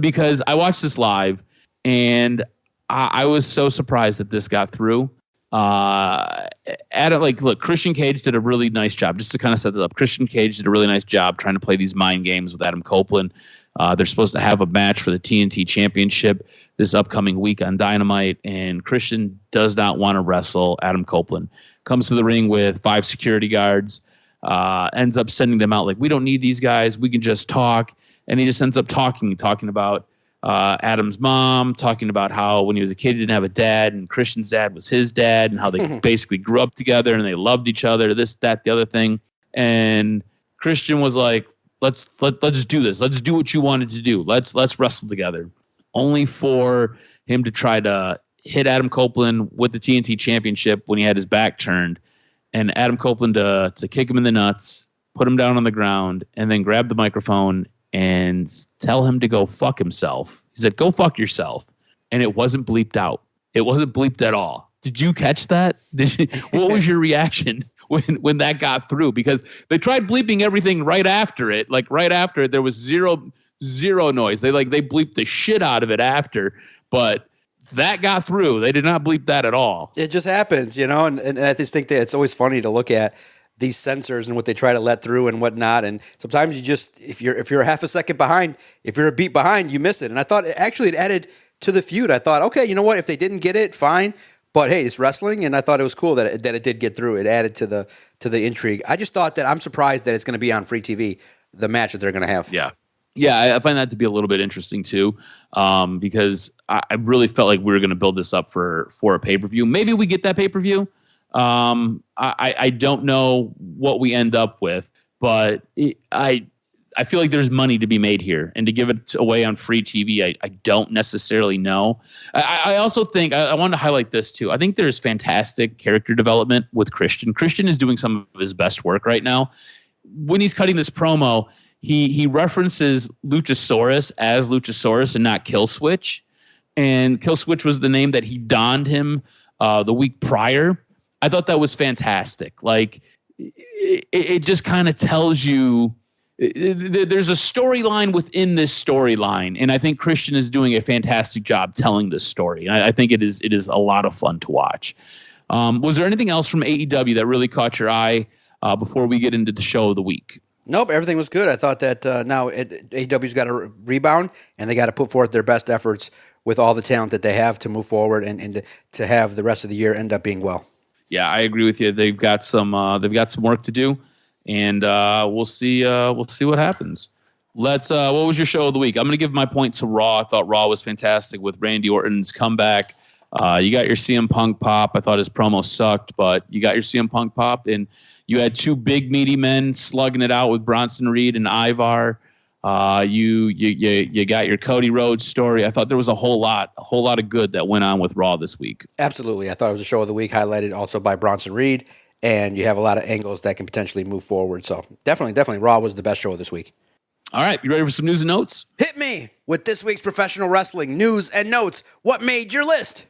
Because I watched this live, and I was so surprised that this got through. Look, Christian Cage did a really nice job. Just to kind of set this up, Christian Cage did a really nice job trying to play these mind games with Adam Copeland. They're supposed to have a match for the TNT Championship. this upcoming week on Dynamite, and Christian does not want to wrestle Adam Copeland. Comes to the ring with 5 security guards, ends up sending them out like, we don't need these guys, we can just talk. And he just ends up talking about Adam's mom, talking about how when he was a kid he didn't have a dad, and Christian's dad was his dad, and how they basically grew up together and they loved each other, this, that, the other thing. And Christian was like, let's do this. Let's do what you wanted to do. Let's wrestle together. Only for him to try to hit Adam Copeland with the TNT Championship when he had his back turned, and Adam Copeland to kick him in the nuts, put him down on the ground, and then grab the microphone and tell him to go fuck himself. He said, go fuck yourself. And it wasn't bleeped out. It wasn't bleeped at all. Did you catch that? What was your reaction when that got through? Because they tried bleeping everything right after it. Like right after it, there was zero noise. They bleeped the shit out of it after, but that got through. They did not bleep that at all. It just happens, and I just think that it's always funny to look at these sensors and what they try to let through and whatnot. And sometimes you just, if you're half a second behind, if you're a beat behind, you miss it. And I thought actually it added to the feud. I thought, okay, you know what? If they didn't get it, fine. But hey, it's wrestling, and I thought it was cool that it did get through. It added to the intrigue. I just thought that I'm surprised that it's going to be on free TV, the match that they're going to have. Yeah, I find that to be a little bit interesting too, because I really felt like we were going to build this up for a pay-per-view. Maybe we get that pay-per-view. I don't know what we end up with, but I feel like there's money to be made here, and to give it away on free TV, I don't necessarily know. I also think I wanted to highlight this too. I think there's fantastic character development with Christian. Christian is doing some of his best work right now. When he's cutting this promo, he references Luchasaurus as Luchasaurus and not Killswitch, and Killswitch was the name that he donned him the week prior. I thought that was fantastic. Like, it just kind of tells you there's a storyline within this storyline, and I think Christian is doing a fantastic job telling this story. And I think it is a lot of fun to watch. Was there anything else from AEW that really caught your eye before we get into the show of the week? Nope, everything was good. I thought that now AEW's got to rebound, and they got to put forth their best efforts with all the talent that they have to move forward and to have the rest of the year end up being well. Yeah, I agree with you. They've got some work to do, and we'll see what happens. What was your show of the week? I'm going to give my point to Raw. I thought Raw was fantastic with Randy Orton's comeback. You got your CM Punk pop. I thought his promo sucked, but you got your CM Punk pop, and you had 2 big meaty men slugging it out with Bronson Reed and Ivar. You got your Cody Rhodes story. I thought there was a whole lot of good that went on with Raw this week. Absolutely. I thought it was a show of the week, highlighted also by Bronson Reed, and you have a lot of angles that can potentially move forward. So definitely Raw was the best show of this week. All right, you ready for some news and notes? Hit me with this week's professional wrestling news and notes. What made your list?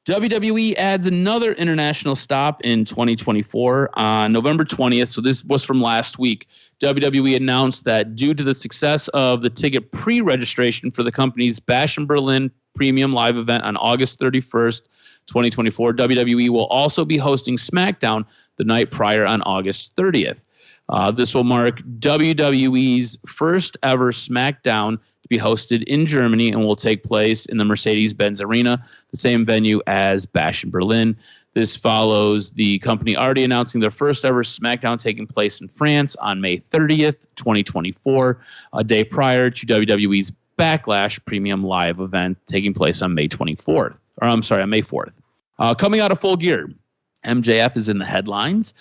WWE adds another international stop in 2024 on November 20th. So this was from last week. WWE announced that due to the success of the ticket pre-registration for the company's Bash in Berlin premium live event on August 31st, 2024, WWE will also be hosting SmackDown the night prior on August 30th. This will mark WWE's first ever SmackDown to be hosted in Germany and will take place in the Mercedes-Benz Arena, the same venue as Bash in Berlin. This follows the company already announcing their first ever SmackDown taking place in France on May 30th, 2024, a day prior to WWE's Backlash Premium Live event taking place on May 4th. Coming out of Full Gear, MJF is in the headlines.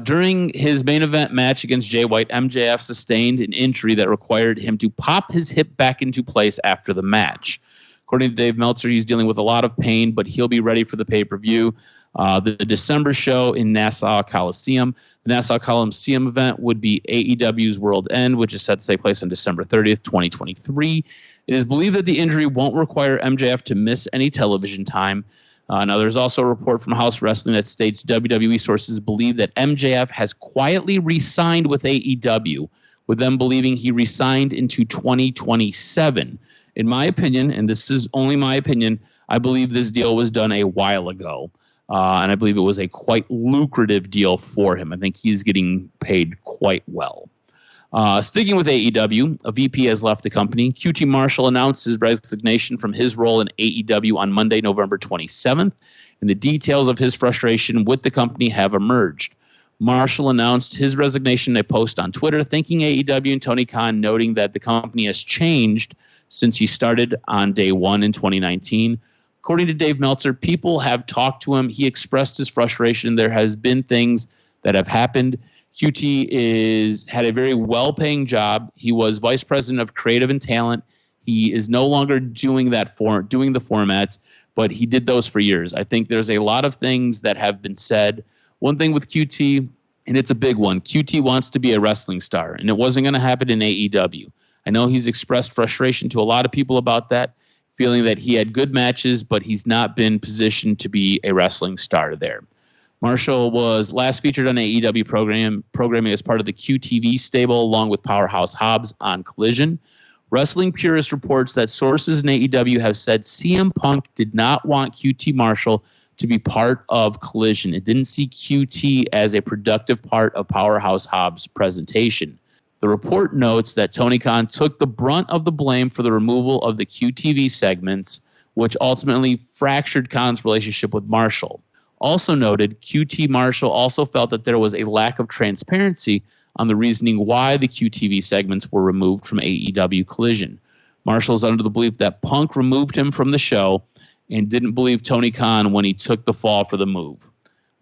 During his main event match against Jay White, MJF sustained an injury that required him to pop his hip back into place after the match. According to Dave Meltzer, he's dealing with a lot of pain, but he'll be ready for the pay-per-view. The December show in Nassau Coliseum. The Nassau Coliseum event would be AEW's World End, which is set to take place on December 30th, 2023. It is believed that the injury won't require MJF to miss any television time. Now, there's also a report from House Wrestling that states WWE sources believe that MJF has quietly re-signed with AEW, with them believing he re-signed into 2027. In my opinion, and this is only my opinion, I believe this deal was done a while ago. And I believe it was a quite lucrative deal for him. I think he's getting paid quite well. Sticking with AEW, a VP has left the company. QT Marshall announced his resignation from his role in AEW on Monday, November 27th, and the details of his frustration with the company have emerged. Marshall announced his resignation in a post on Twitter, thanking AEW and Tony Khan, noting that the company has changed since he started on day one in 2019. According to Dave Meltzer, people have talked to him. He expressed his frustration. There has been things that have happened. QT had a very well-paying job. He was vice president of creative and talent. He is no longer doing the formats, but he did those for years. I think there's a lot of things that have been said. One thing with QT, and it's a big one, QT wants to be a wrestling star, and it wasn't going to happen in AEW. I know he's expressed frustration to a lot of people about that, feeling that he had good matches, but he's not been positioned to be a wrestling star there. Marshall was last featured on AEW programming as part of the QTV stable, along with Powerhouse Hobbs on Collision. Wrestling Purist reports that sources in AEW have said CM Punk did not want QT Marshall to be part of Collision. It didn't see QT as a productive part of Powerhouse Hobbs' presentation. The report notes that Tony Khan took the brunt of the blame for the removal of the QTV segments, which ultimately fractured Khan's relationship with Marshall. Also noted, QT Marshall also felt that there was a lack of transparency on the reasoning why the QTV segments were removed from AEW Collision. Marshall is under the belief that Punk removed him from the show and didn't believe Tony Khan when he took the fall for the move.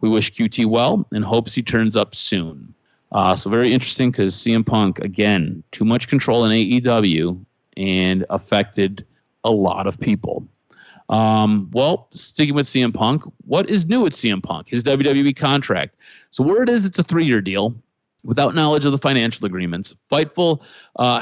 We wish QT well and hopes he turns up soon. So very interesting because CM Punk, again, too much control in AEW and affected a lot of people. Well, sticking with CM Punk, what is new with CM Punk? His WWE contract. So word is it's a 3-year deal without knowledge of the financial agreements. Fightful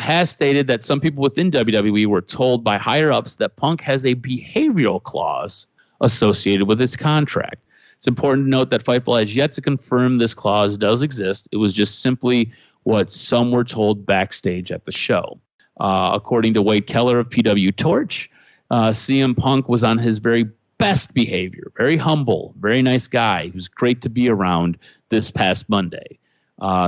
has stated that some people within WWE were told by higher-ups that Punk has a behavioral clause associated with his contract. It's important to note that Fightful has yet to confirm this clause does exist. It was just simply what some were told backstage at the show. According to Wade Keller of PW Torch, CM Punk was on his very best behavior, very humble, very nice guy. He was great to be around this past Monday.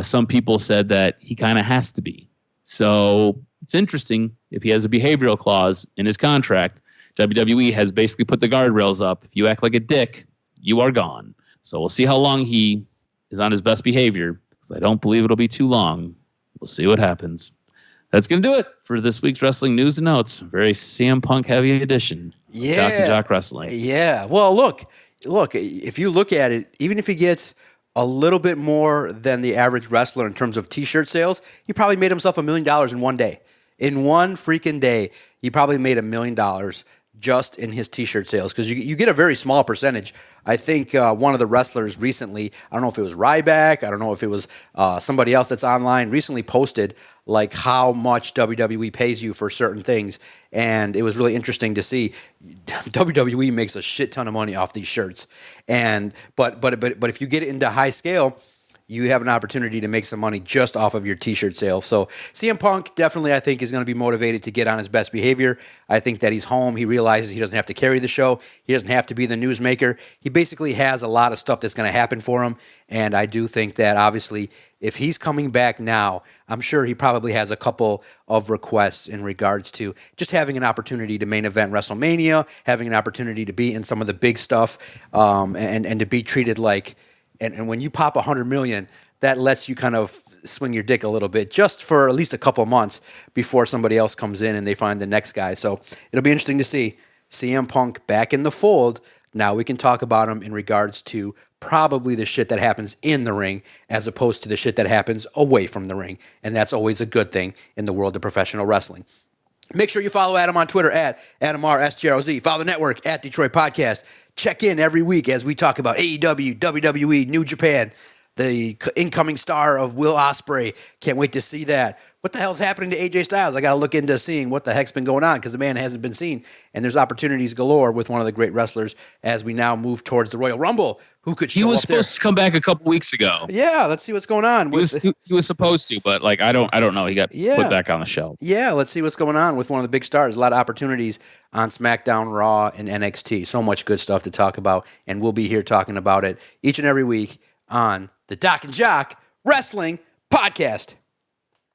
Some people said that he kind of has to be. So it's interesting if he has a behavioral clause in his contract. WWE has basically put the guardrails up. If you act like a dick, you are gone. So we'll see how long he is on his best behavior, because I don't believe it'll be too long. We'll see what happens. That's going to do it for this week's wrestling news and notes. Very CM Punk heavy edition. Yeah. DocNJock Wrestling. Yeah. Well, look, if you look at it, even if he gets a little bit more than the average wrestler in terms of T-shirt sales, he probably made himself $1 million in one day. In one freaking day, he probably made $1 million just in his T-shirt sales, because you get a very small percentage. I think one of the wrestlers recently, I don't know if it was Ryback, I don't know if it was somebody else that's online, recently posted like how much WWE pays you for certain things, and it was really interesting to see. WWE makes a shit ton of money off these shirts, and but if you get it into high scale, you have an opportunity to make some money just off of your T-shirt sales. So CM Punk definitely, I think, is going to be motivated to get on his best behavior. I think that he's home. He realizes he doesn't have to carry the show. He doesn't have to be the newsmaker. He basically has a lot of stuff that's going to happen for him. And I do think that, obviously, if he's coming back now, I'm sure he probably has a couple of requests in regards to just having an opportunity to main event WrestleMania, having an opportunity to be in some of the big stuff, and to be treated like... And when you pop $100 million, that lets you kind of swing your dick a little bit, just for at least a couple months before somebody else comes in and they find the next guy. So it'll be interesting to see CM Punk back in the fold. Now we can talk about him in regards to probably the shit that happens in the ring as opposed to the shit that happens away from the ring. And that's always a good thing in the world of professional wrestling. Make sure you follow Adam on Twitter at AdamRSGROZ. Follow the network at Detroit Podcast. Check in every week as we talk about AEW, WWE, New Japan, the incoming star of Will Ospreay. Can't wait to see that. What the hell's happening to AJ Styles? I got to look into seeing what the heck's been going on, because the man hasn't been seen. And there's opportunities galore with one of the great wrestlers as we now move towards the Royal Rumble. Who could show up there? He was supposed to come back a couple weeks ago. Yeah, let's see what's going on. He was supposed to, but I don't know. He got put back on the shelf. Yeah, let's see what's going on with one of the big stars. A lot of opportunities on SmackDown, Raw, and NXT. So much good stuff to talk about, and we'll be here talking about it each and every week on the DocNJock Wrestling Podcast.